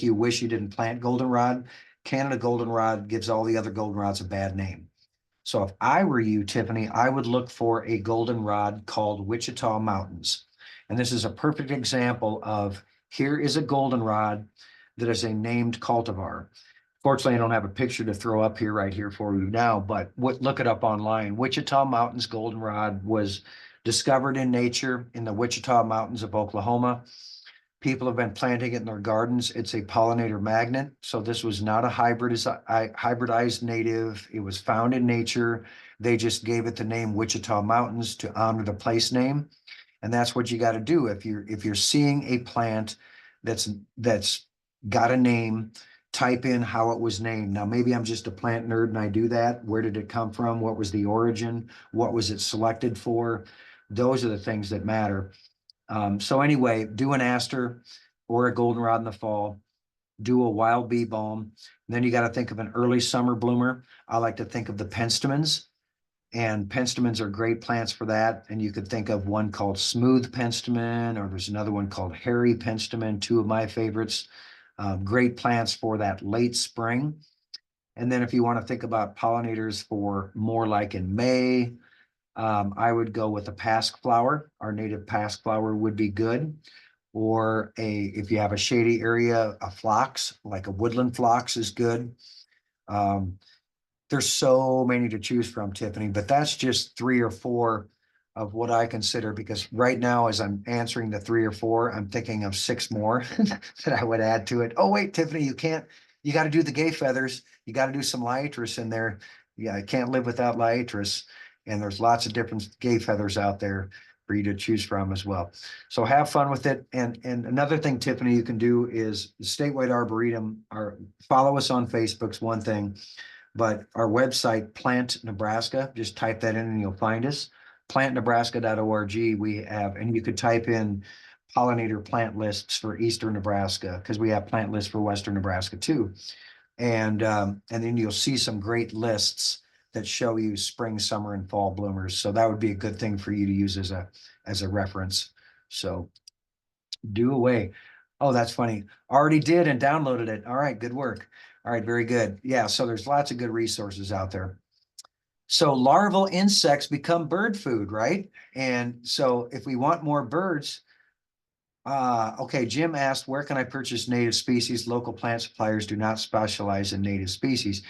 you wish you didn't plant goldenrod. Canada goldenrod gives all the other goldenrods a bad name. So if I were you, Tiffany, I would look for a goldenrod called Wichita Mountains. And this is a perfect example of, here is a goldenrod that is a named cultivar. Fortunately, I don't have a picture to throw up here right here for you now, but look it up online. Wichita Mountains goldenrod was discovered in nature in the Wichita Mountains of Oklahoma. People have been planting it in their gardens. It's a pollinator magnet. So this was not a hybridized native. It was found in nature. They just gave it the name Wichita Mountains to honor the place name. And that's what you got to do. If you're seeing a plant that's got a name, type in how it was named. Now, maybe I'm just a plant nerd and I do that. Where did it come from? What was the origin? What was it selected for? Those are the things that matter. So anyway, do an aster or a goldenrod in the fall, do a wild bee balm. Then you got to think of an early summer bloomer. I like to think of the penstemons, and penstemons are great plants for that. And you could think of one called smooth penstemon, or there's another one called hairy penstemon, two of my favorites. Great plants for that late spring. And then if you want to think about pollinators for more like in May, I would go with a pasque flower. Our native pasque flower would be good. Or if you have a shady area, a phlox, like a woodland phlox is good. There's so many to choose from, Tiffany, but that's just 3 or 4 of what I consider, because right now, as I'm answering the 3 or 4, I'm thinking of 6 more that I would add to it. Oh, wait, Tiffany, you got to do the gay feathers. You got to do some liatris in there. Yeah, I can't live without liatris. And there's lots of different gay feathers out there for you to choose from as well. So have fun with it. And another thing, Tiffany, you can do is the Statewide Arboretum, or follow us on Facebook's one thing, but our website, Plant Nebraska, just type that in and you'll find us. plantnebraska.org. We have, and you could type in pollinator plant lists for Eastern Nebraska, because we have plant lists for Western Nebraska too. And then you'll see some great lists that show you spring, summer, and fall bloomers. So that would be a good thing for you to use as a reference. So do away. Oh, that's funny. Already did and downloaded it. All right, good work. All right, very good. Yeah, so there's lots of good resources out there. So larval insects become bird food, right? And so if we want more birds, okay, Jim asked, where can I purchase native species? Local plant suppliers do not specialize in native species.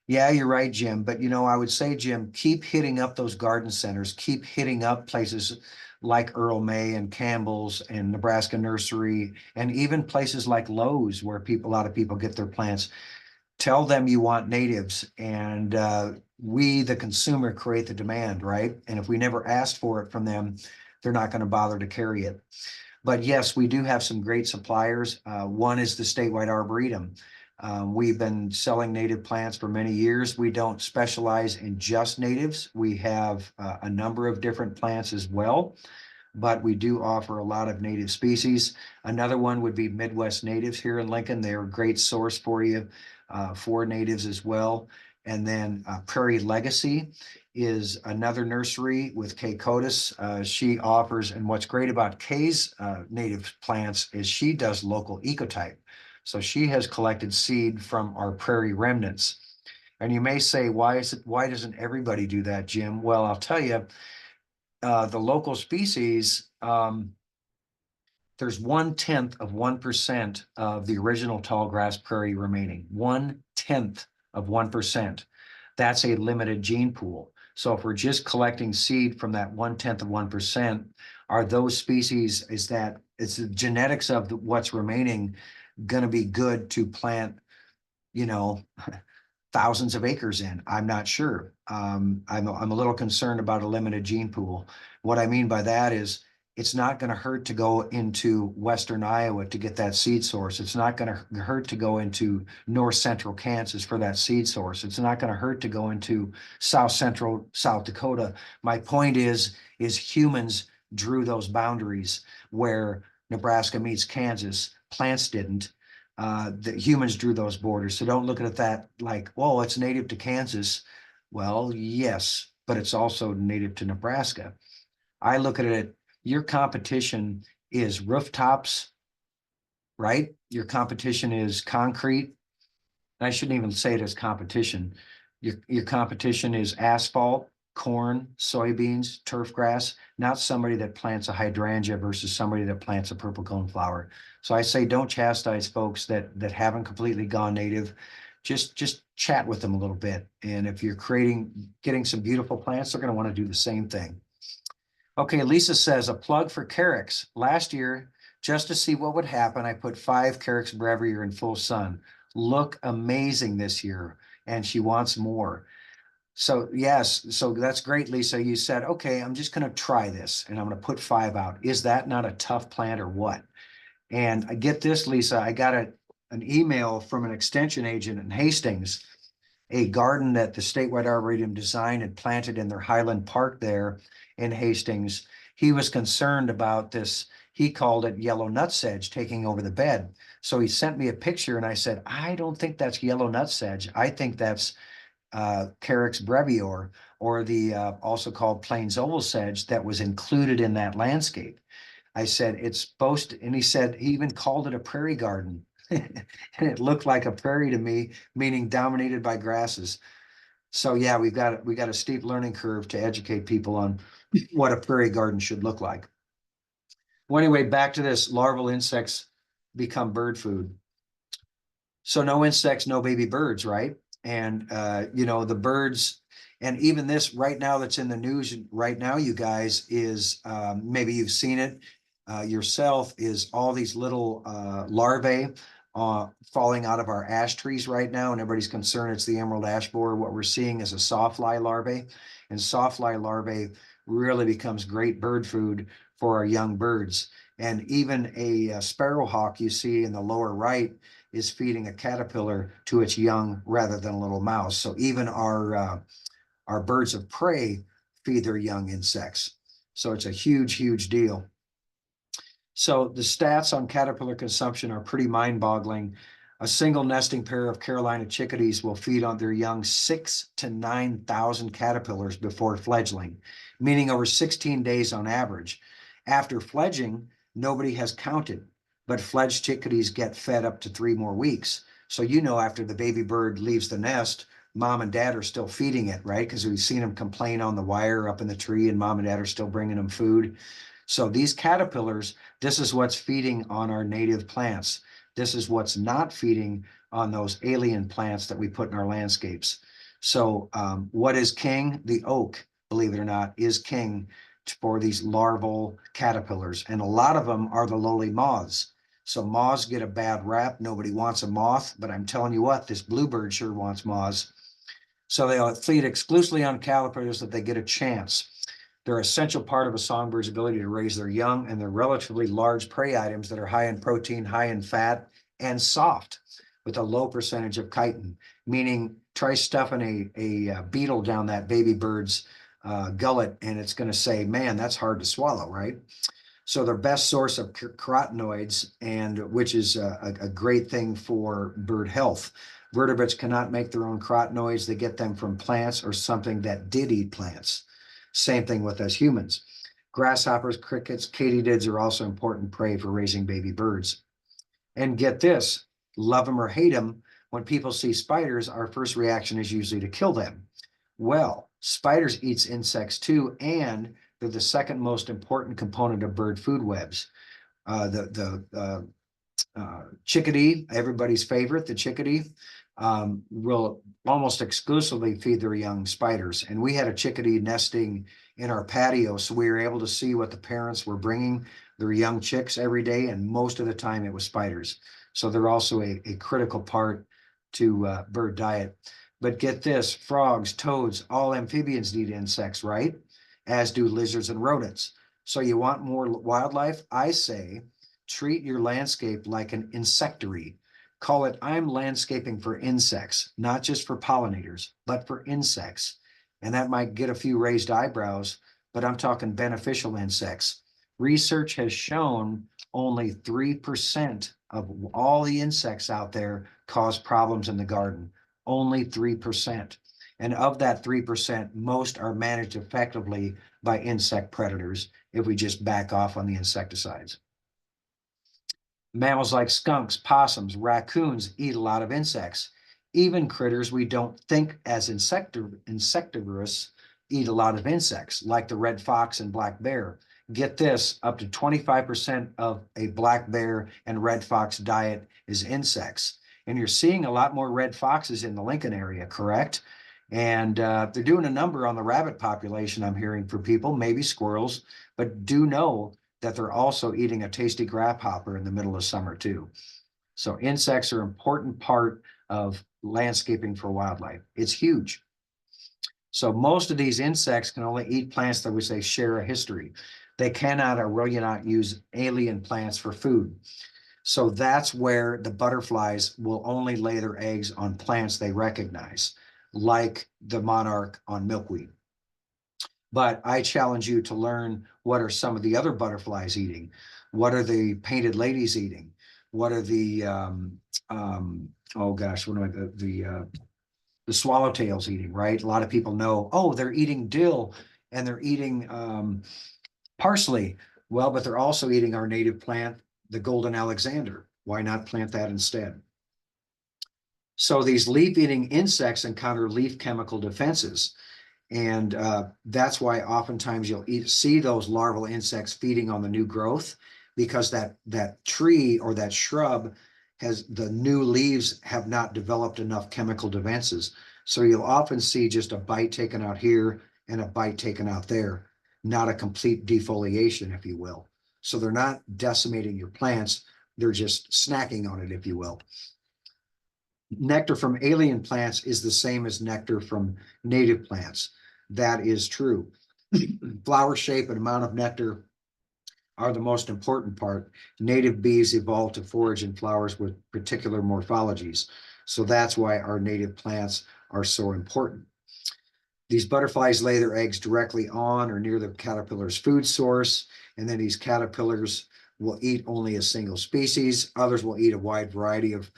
Yeah, you're right, Jim. But, I would say, Jim, keep hitting up those garden centers. Keep hitting up places like Earl May and Campbell's and Nebraska Nursery, and even places like Lowe's, where a lot of people get their plants. Tell them you want natives, and we, the consumer, create the demand, right? And if we never asked for it from them, they're not going to bother to carry it. But yes, we do have some great suppliers. One is the Statewide Arboretum. We've been selling native plants for many years. We don't specialize in just natives. We have a number of different plants as well, but we do offer a lot of native species. Another one would be Midwest Natives here in Lincoln. They're a great source for you for natives as well. And then Prairie Legacy is another nursery with Kay Cotis. She offers, and what's great about Kay's native plants is she does local ecotype. So she has collected seed from our prairie remnants. And you may say, why doesn't everybody do that, Jim? Well, I'll tell you, the local species, there's 1/10 of 1% of the original tall grass prairie remaining. 1/10 of 1%. That's a limited gene pool. So if we're just collecting seed from that 1/10 of 1%, are those species, is the genetics of what's remaining going to be good to plant, thousands of acres in? I'm not sure. I'm a little concerned about a limited gene pool. What I mean by that is, it's not going to hurt to go into Western Iowa to get that seed source. It's not going to hurt to go into North Central Kansas for that seed source. It's not going to hurt to go into South Central South Dakota. My point is humans drew those boundaries where Nebraska meets Kansas. Plants didn't. The humans drew those borders. So don't look at that like, oh, it's native to Kansas. Well, yes, but it's also native to Nebraska. I look at it, your competition is rooftops, right? Your competition is concrete. I shouldn't even say it as competition. Your competition is asphalt, corn, soybeans, turf grass, not somebody that plants a hydrangea versus somebody that plants a purple cone flower. So I say, don't chastise folks that haven't completely gone native. Just chat with them a little bit. And if you're getting some beautiful plants, they're going to want to do the same thing. Okay, Lisa says, a plug for Carex. Last year, just to see what would happen, I put 5 Carex brevier in full sun. Look amazing this year, and she wants more. So yes, so that's great, Lisa. You said, okay, I'm just going to try this, and I'm going to put 5 out. Is that not a tough plant or what? And I get this, Lisa, I got an email from an extension agent in Hastings, a garden that the Statewide Arboretum designed and planted in their Highland Park there in Hastings. He was concerned about this. he called it yellow nutsedge taking over the bed. So he sent me a picture and I said, I don't think that's yellow nutsedge. I think that's Carex brevior, or the also called plains oval sedge that was included in that landscape. I said, it's supposed to, and he said, he even called it a prairie garden. And it looked like a prairie to me, meaning dominated by grasses. So yeah, we got a steep learning curve to educate people on what a prairie garden should look like. Well, anyway, back to this, larval insects become bird food. So no insects, no baby birds, right? And you know, the birds, and even this right now that's in the news right now, you guys, is maybe you've seen it yourself, is all these little larvae falling out of our ash trees right now, and everybody's concerned it's the emerald ash borer. What we're seeing is a sawfly larvae, and sawfly larvae really becomes great bird food for our young birds. And even a sparrowhawk you see in the lower right is feeding a caterpillar to its young rather than a little mouse. So even our birds of prey feed their young insects. So it's a huge, huge deal. So the stats on caterpillar consumption are pretty mind-boggling. A single nesting pair of Carolina chickadees will feed on their young 6,000 to 9,000 caterpillars before fledgling, meaning over 16 days on average. After fledging, nobody has counted, but fledged chickadees get fed up to 3 more weeks. So you know, after the baby bird leaves the nest, mom and dad are still feeding it, right? Because we've seen them complain on the wire up in the tree, and mom and dad are still bringing them food. So these caterpillars, this is what's feeding on our native plants. This is what's not feeding on those alien plants that we put in our landscapes. So what is king? The oak, believe it or not, is king for these larval caterpillars. And a lot of them are the lowly moths. So moths get a bad rap. Nobody wants a moth, but I'm telling you what, this bluebird sure wants moths. So they'll feed exclusively on caterpillars if they get a chance. They're an essential part of a songbird's ability to raise their young, and they're relatively large prey items that are high in protein, high in fat, and soft with a low percentage of chitin, meaning try stuffing a beetle down that baby bird's gullet and it's going to say, man, that's hard to swallow, right? So their best source of carotenoids, and which is a great thing for bird health. Vertebrates cannot make their own carotenoids. They get them from plants or something that did eat plants. Same thing with us humans. Grasshoppers, crickets, katydids are also important prey for raising baby birds. And get this, love them or hate them, when people see spiders, our first reaction is usually to kill them. Well, spiders eat insects too, and they're the second most important component of bird food webs. The chickadee, everybody's favorite, the chickadee, will almost exclusively feed their young spiders. And we had a chickadee nesting in our patio, so we were able to see what the parents were bringing their young chicks every day, and most of the time it was spiders. So they're also a critical part to bird diet. But get this, frogs, toads, all amphibians need insects, right? As do lizards and rodents. So you want more wildlife? I say treat your landscape like an insectary. Call it, I'm landscaping for insects, not just for pollinators, but for insects. And that might get a few raised eyebrows, but I'm talking beneficial insects. Research has shown only 3% of all the insects out there cause problems in the garden. Only 3%. And of that 3%, most are managed effectively by insect predators if we just back off on the insecticides. Mammals like skunks, possums, raccoons eat a lot of insects. Even critters we don't think as insectivorous eat a lot of insects, like the red fox and black bear. Get this, up to 25% of a black bear and red fox diet is insects. And you're seeing a lot more red foxes in the Lincoln area, correct? And they're doing a number on the rabbit population, I'm hearing from people, maybe squirrels, but do know that they're also eating a tasty grasshopper in the middle of summer too. So insects are an important part of landscaping for wildlife. It's huge. So most of these insects can only eat plants that which they share a history. They cannot or will not use alien plants for food. So that's where the butterflies will only lay their eggs on plants they recognize, like the monarch on milkweed. But I challenge you to learn what are some of the other butterflies eating. What are the painted ladies eating? What are the, oh gosh, what am I, the swallowtails eating, right? A lot of people know, oh, they're eating dill and they're eating parsley. Well, but they're also eating our native plant, the golden Alexander. Why not plant that instead? So these leaf-eating insects encounter leaf chemical defenses. And that's why oftentimes you'll see those larval insects feeding on the new growth, because that tree or that shrub has the new leaves have not developed enough chemical defenses. So you'll often see just a bite taken out here and a bite taken out there, not a complete defoliation, if you will. So they're not decimating your plants, they're just snacking on it, if you will. Nectar from alien plants is the same as nectar from native plants. That is true. Flower shape and amount of nectar are the most important part. Native bees evolved to forage in flowers with particular morphologies. So that's why our native plants are so important. These butterflies lay their eggs directly on or near the caterpillar's food source, and then these caterpillars will eat only a single species. Others will eat a wide variety of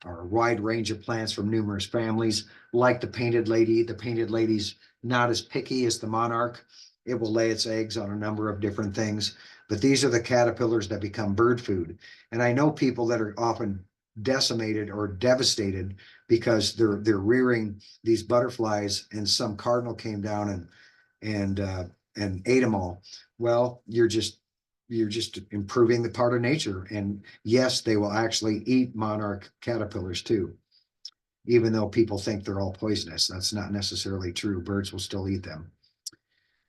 or a wide range of plants from numerous families, like the painted lady. The painted lady's not as picky as the monarch. It will lay its eggs on a number of different things, but these are the caterpillars that become bird food. And I know people that are often decimated or devastated because they're rearing these butterflies and some cardinal came down and ate them all. Well, you're just improving the part of nature. And yes, they will actually eat monarch caterpillars too, even though people think they're all poisonous. That's not necessarily true. Birds will still eat them.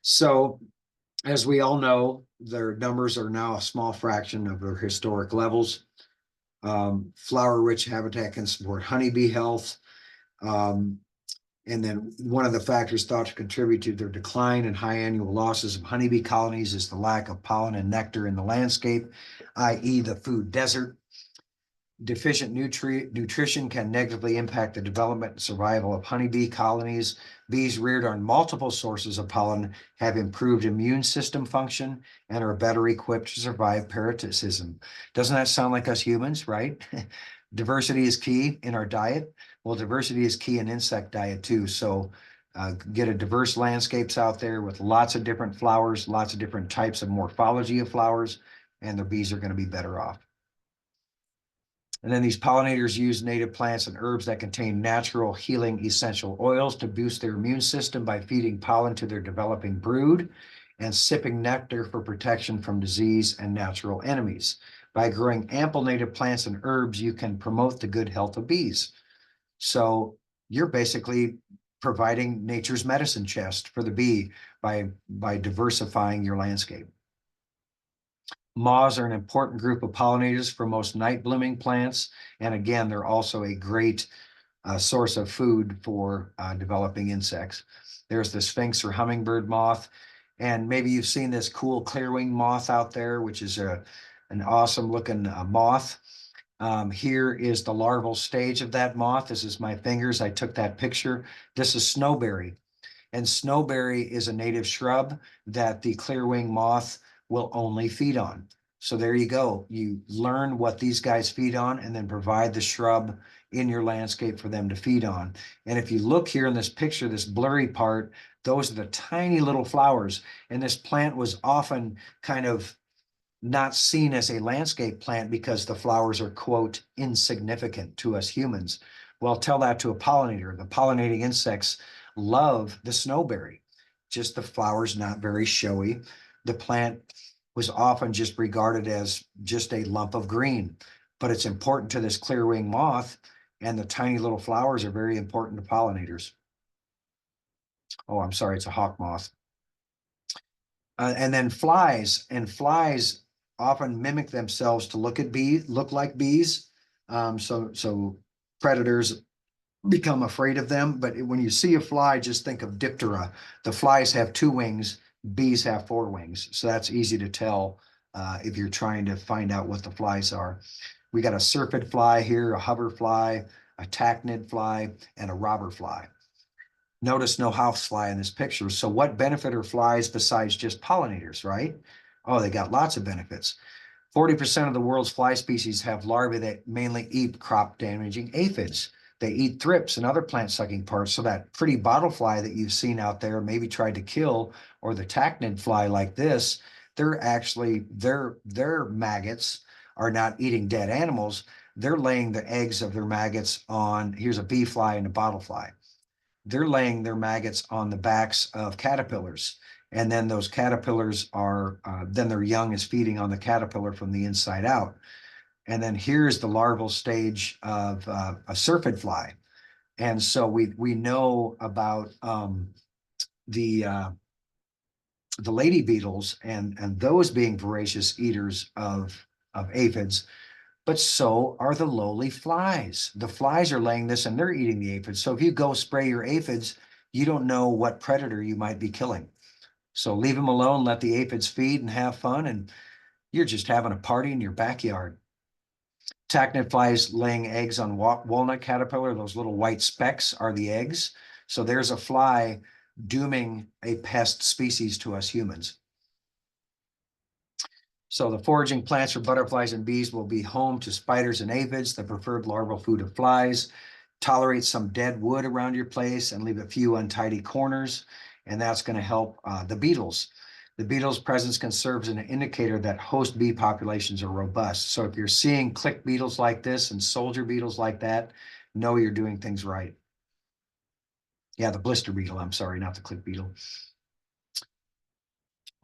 So as we all know, their numbers are now a small fraction of their historic levels. Flower-rich habitat can support honeybee health. And then one of the factors thought to contribute to their decline and high annual losses of honeybee colonies is the lack of pollen and nectar in the landscape, i.e. the food desert. Deficient nutrition can negatively impact the development and survival of honeybee colonies. Bees reared on multiple sources of pollen have improved immune system function and are better equipped to survive parasitism. Doesn't that sound like us humans, right? Diversity is key in our diet. Well, diversity is key in insect diet too. So get a diverse landscapes out there with lots of different flowers, lots of different types of morphology of flowers, and the bees are going to be better off. And then these pollinators use native plants and herbs that contain natural healing essential oils to boost their immune system by feeding pollen to their developing brood and sipping nectar for protection from disease and natural enemies. By growing ample native plants and herbs, you can promote the good health of bees. So you're basically providing nature's medicine chest for the bee by diversifying your landscape. Moths are an important group of pollinators for most night blooming plants. And again, they're also a great source of food for developing insects. There's the Sphinx or hummingbird moth. And maybe you've seen this cool clearwing moth out there, which is an awesome looking moth. Here is the larval stage of that moth. This is my fingers. I took that picture. This is snowberry. And snowberry is a native shrub that the clearwing moth will only feed on. So there you go. You learn what these guys feed on and then provide the shrub in your landscape for them to feed on. And if you look here in this picture, this blurry part, those are the tiny little flowers. And this plant was often kind of not seen as a landscape plant because the flowers are, quote, insignificant to us humans. Well, tell that to a pollinator. The pollinating insects love the snowberry, just the flowers not very showy. The plant was often just regarded as just a lump of green, but it's important to this clearwing moth, and the tiny little flowers are very important to pollinators. Oh, I'm sorry, it's a hawk moth. And then flies often mimic themselves to look like bees. So predators become afraid of them. But when you see a fly, just think of Diptera. The flies have 2 wings, bees have 4 wings. So that's easy to tell if you're trying to find out what the flies are. We got a syrphid fly here, a hover fly, a tachnid fly, and a robber fly. Notice no housefly in this picture. So what benefit are flies besides just pollinators, right? Oh, they got lots of benefits. 40% of the world's fly species have larvae that mainly eat crop damaging aphids. They eat thrips and other plant sucking parts. So that pretty bottlefly that you've seen out there, maybe tried to kill, or the tachnid fly like this, they're actually, their maggots are not eating dead animals. They're laying the eggs of their maggots on, here's a bee fly and a bottlefly. They're laying their maggots on the backs of caterpillars. And then those caterpillars are, then their young is feeding on the caterpillar from the inside out. And then here's the larval stage of a syrphid fly. And so we know about the lady beetles and those being voracious eaters of aphids, but so are the lowly flies. The flies are laying this and they're eating the aphids. So if you go spray your aphids, you don't know what predator you might be killing. So leave them alone, let the aphids feed and have fun, and you're just having a party in your backyard. Tachnid flies laying eggs on walnut caterpillar. Those little white specks are the eggs. So there's a fly dooming a pest species to us humans. So the foraging plants for butterflies and bees will be home to spiders and aphids, the preferred larval food of flies. Tolerate some dead wood around your place and leave a few untidy corners, and that's going to help the beetles. The beetles' presence can serve as an indicator that host bee populations are robust. So if you're seeing click beetles like this and soldier beetles like that, know you're doing things right. Yeah, the blister beetle, I'm sorry, not the click beetle.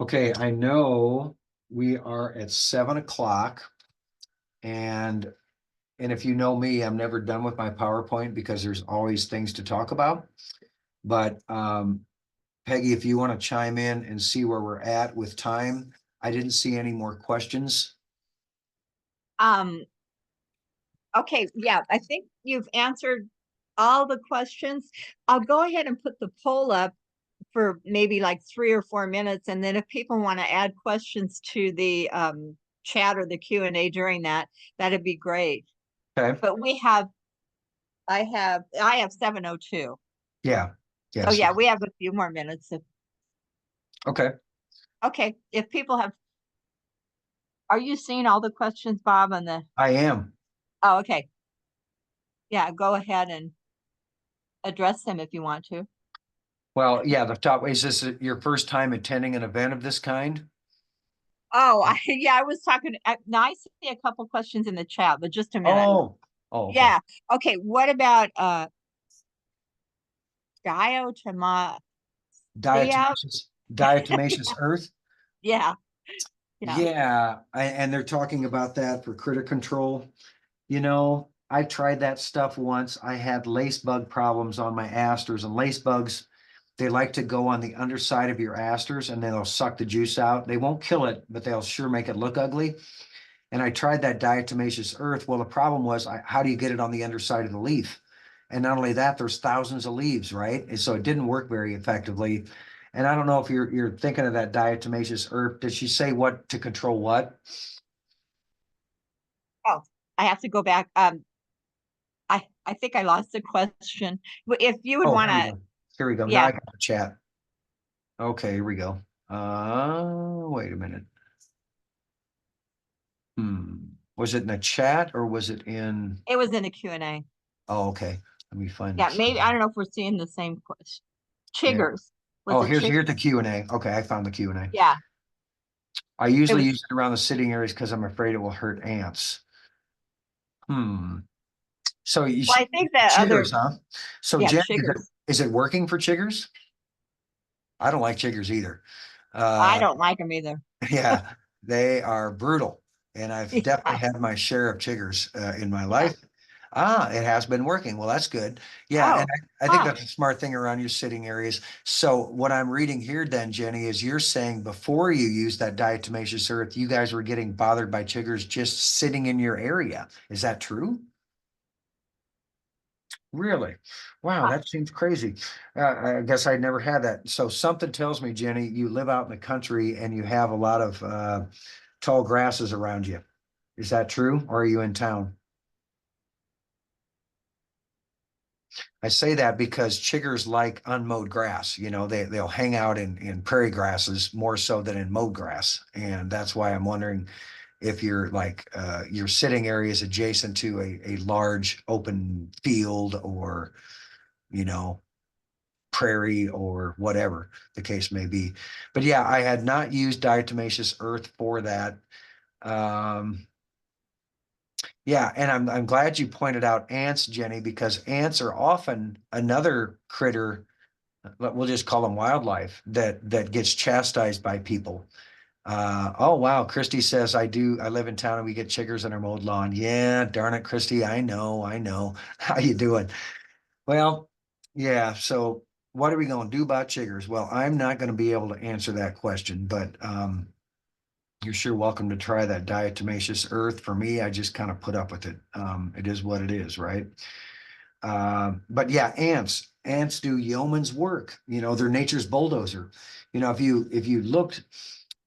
Okay, I know we are at 7 o'clock, and if you know me, I'm never done with my PowerPoint because there's always things to talk about. But Peggy, if you want to chime in and see where we're at with time, I didn't see any more questions. Okay, yeah, I think you've answered all the questions. I'll go ahead and put the poll up for maybe like 3 or 4 minutes, and then if people want to add questions to the chat or the Q&A during that, that'd be great. Okay. But I have 7:02. Yeah. So yeah, we have a few more minutes. Okay. Okay, if people have, are you seeing all the questions, Bob, on the? I am. Oh, okay. Yeah, go ahead and address them if you want to. Well, yeah, the top, is this your first time attending an event of this kind? Oh, I was talking, now I see a couple questions in the chat, but just a minute. Oh, okay. Yeah, okay, what about diatomaceous earth? Yeah. Yeah, and they're talking about that for critter control. You know, I tried that stuff once. I had lace bug problems on my asters, and lace bugs, they like to go on the underside of your asters and they'll suck the juice out. They won't kill it, but they'll sure make it look ugly. And I tried that diatomaceous earth. Well, the problem was, how do you get it on the underside of the leaf? And not only that, there's thousands of leaves, right? And so it didn't work very effectively. And I don't know if you're thinking of that diatomaceous earth. Did she say what to control what? Oh, I have to go back. I think I lost the question. If you would want to. Here we go. Yeah. Now I got the chat. Okay, here we go. Wait a minute. Was it in a chat or was it in? It was in a Q&A. Oh, okay. Let me find. Yeah, maybe, I don't know if we're seeing the same question. Chiggers. Oh, here's the Q&A. Okay, I found the Q&A. Yeah. I usually use it around the sitting areas because I'm afraid it will hurt ants. So you, well, I think that chiggers, huh? So yeah, Jen, is it working for chiggers? I don't like chiggers either. I don't like them either. Yeah, they are brutal. And I've definitely had my share of chiggers in my life. It has been working. Well, that's good. Yeah, and I think that's a smart thing around your sitting areas. So what I'm reading here then, Jenny, is you're saying before you use that diatomaceous earth, you guys were getting bothered by chiggers just sitting in your area. Is that true? Really? Wow, that seems crazy. I guess I never had that. So something tells me, Jenny, you live out in the country and you have a lot of tall grasses around you. Is that true? Or are you in town? I say that because chiggers like unmowed grass. You know, they'll hang out in prairie grasses more so than in mowed grass. And that's why I'm wondering, if you're like, your sitting area is adjacent to a large open field or, you know, prairie or whatever the case may be. But yeah, I had not used diatomaceous earth for that. Yeah, and I'm glad you pointed out ants, Jenny, because ants are often another critter, we'll just call them wildlife, that gets chastised by people. Oh wow, Christy says I live in town and we get chiggers in our mowed lawn. Yeah, darn it, Christy, I know. How you doing? Well, yeah, so what are we gonna do about chiggers? Well, I'm not gonna be able to answer that question, but you're sure welcome to try that diatomaceous earth. For me, I just kind of put up with it. It is what it is, right? But yeah, ants do yeoman's work. You know, they're nature's bulldozer. You know, if you looked,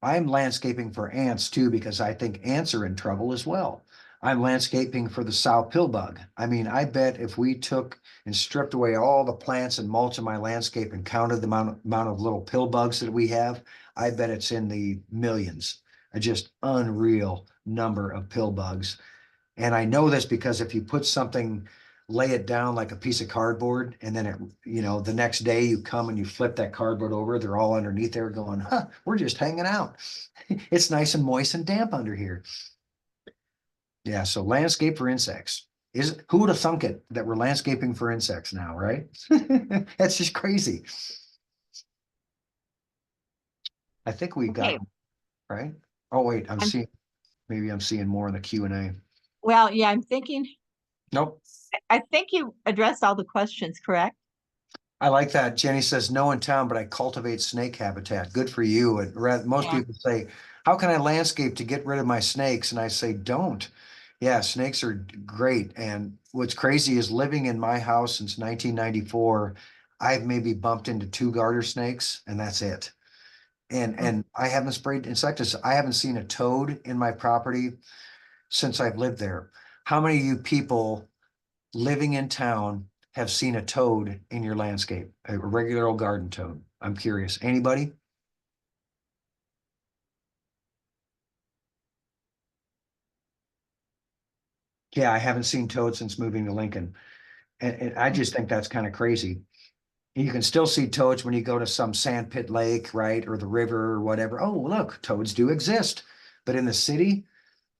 I'm landscaping for ants too, because I think ants are in trouble as well. I'm landscaping for the sow pill bug. I mean, I bet if we took and stripped away all the plants and mulch in my landscape and counted the amount of little pill bugs that we have, I bet it's in the millions. A just unreal number of pill bugs. And I know this because if you put something, lay it down like a piece of cardboard, and then the next day you come and you flip that cardboard over, they're all underneath there going, huh, we're just hanging out. It's nice and moist and damp under here. Yeah, so landscape for insects. Who would have thunk it that we're landscaping for insects now, right? That's just crazy. I think we got them, right? Oh, wait, maybe I'm seeing more in the Q&A. Well, yeah, I'm thinking. Nope. I think you addressed all the questions, correct? I like that. Jenny says, no in town, but I cultivate snake habitat. Good for you. Most people say, how can I landscape to get rid of my snakes? And I say, don't. Yeah, snakes are great. And what's crazy is living in my house since 1994, I've maybe bumped into 2 garter snakes and that's it. And I haven't sprayed insecticides. I haven't seen a toad in my property since I've lived there. How many of you people living in town have seen a toad in your landscape, a regular old garden toad? I'm curious. Anybody? Yeah, I haven't seen toads since moving to Lincoln. And I just think that's kind of crazy. You can still see toads when you go to some sandpit lake, right? Or the river or whatever. Oh, look, toads do exist. But in the city,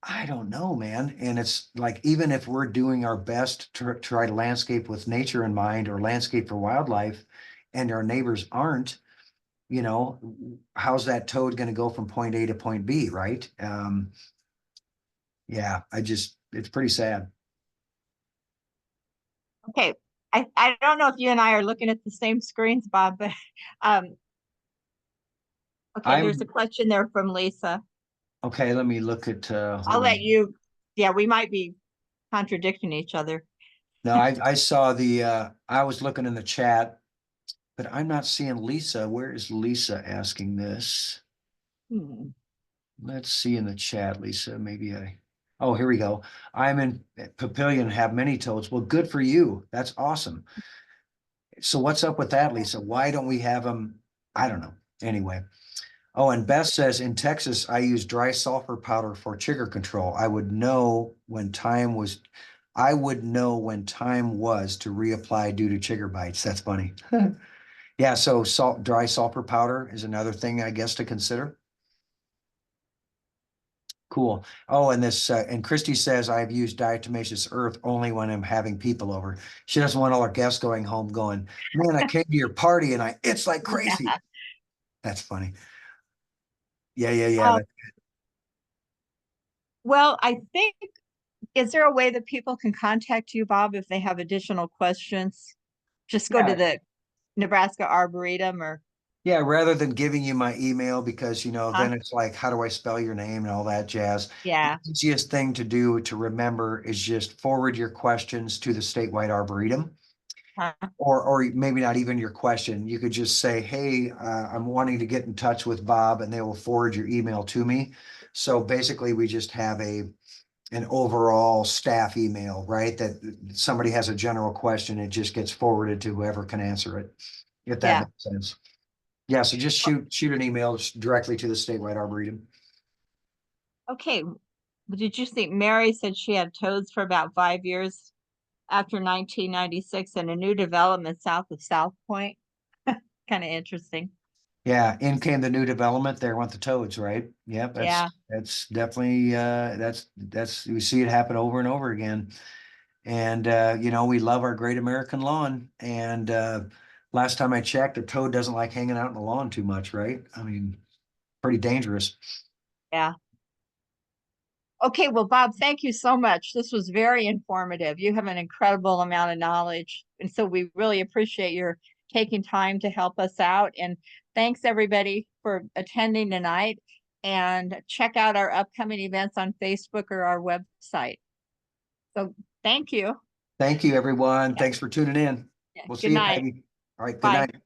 I don't know, man. And it's like, even if we're doing our best to try to landscape with nature in mind or landscape for wildlife, and our neighbors aren't, how's that toad going to go from point A to point B, right? Yeah, it's pretty sad. Okay. I don't know if you and I are looking at the same screens, Bob, but okay, there's a question there from Lisa. Okay, let me look at I'll let you. Yeah, we might be contradicting each other. No, I saw I was looking in the chat, but I'm not seeing Lisa. Where is Lisa asking this? Let's see in the chat, Lisa. Oh, here we go. I'm in Papillion, have many toads. Well, good for you. That's awesome. So what's up with that, Lisa? Why don't we have them? I don't know. Anyway. Oh, and Beth says, in Texas, I use dry sulfur powder for chigger control. I would know when time was to reapply due to chigger bites. That's funny. Yeah, so dry sulfur powder is another thing, I guess, to consider. Cool. Oh, and Christy says, I've used diatomaceous earth only when I'm having people over. She doesn't want all her guests going home going, man, I came to your party and it's like crazy. Yeah. That's funny. Yeah. Well, I think, is there a way that people can contact you, Bob, if they have additional questions? Just go to the Nebraska Arboretum or. Yeah, rather than giving you my email, because, then it's like, how do I spell your name and all that jazz? Yeah. The easiest thing to do to remember is just forward your questions to the Statewide Arboretum. Or maybe not even your question. You could just say, hey, I'm wanting to get in touch with Bob, and they will forward your email to me. So basically, we just have an overall staff email, right? That somebody has a general question, it just gets forwarded to whoever can answer it, if that makes sense. Yeah, so just shoot an email directly to the Statewide Arboretum. Okay, did you see Mary said she had toads for about 5 years after 1996 in a new development south of South Point? Kind of interesting. Yeah, in came the new development there with the toads, right? Yep, Yeah. that's definitely that's we see it happen over and over again. And you know, we love our great American lawn. And last time I checked, a toad doesn't like hanging out in the lawn too much, right? I mean, pretty dangerous. Yeah. Okay, well, Bob, thank you so much. This was very informative. You have an incredible amount of knowledge. And so we really appreciate your taking time to help us out. And thanks everybody for attending tonight. And check out our upcoming events on Facebook or our website. So thank you. Thank you, everyone. Thanks for tuning in. Yeah. We'll Good see you, night. Peggy. All right, good Bye. night.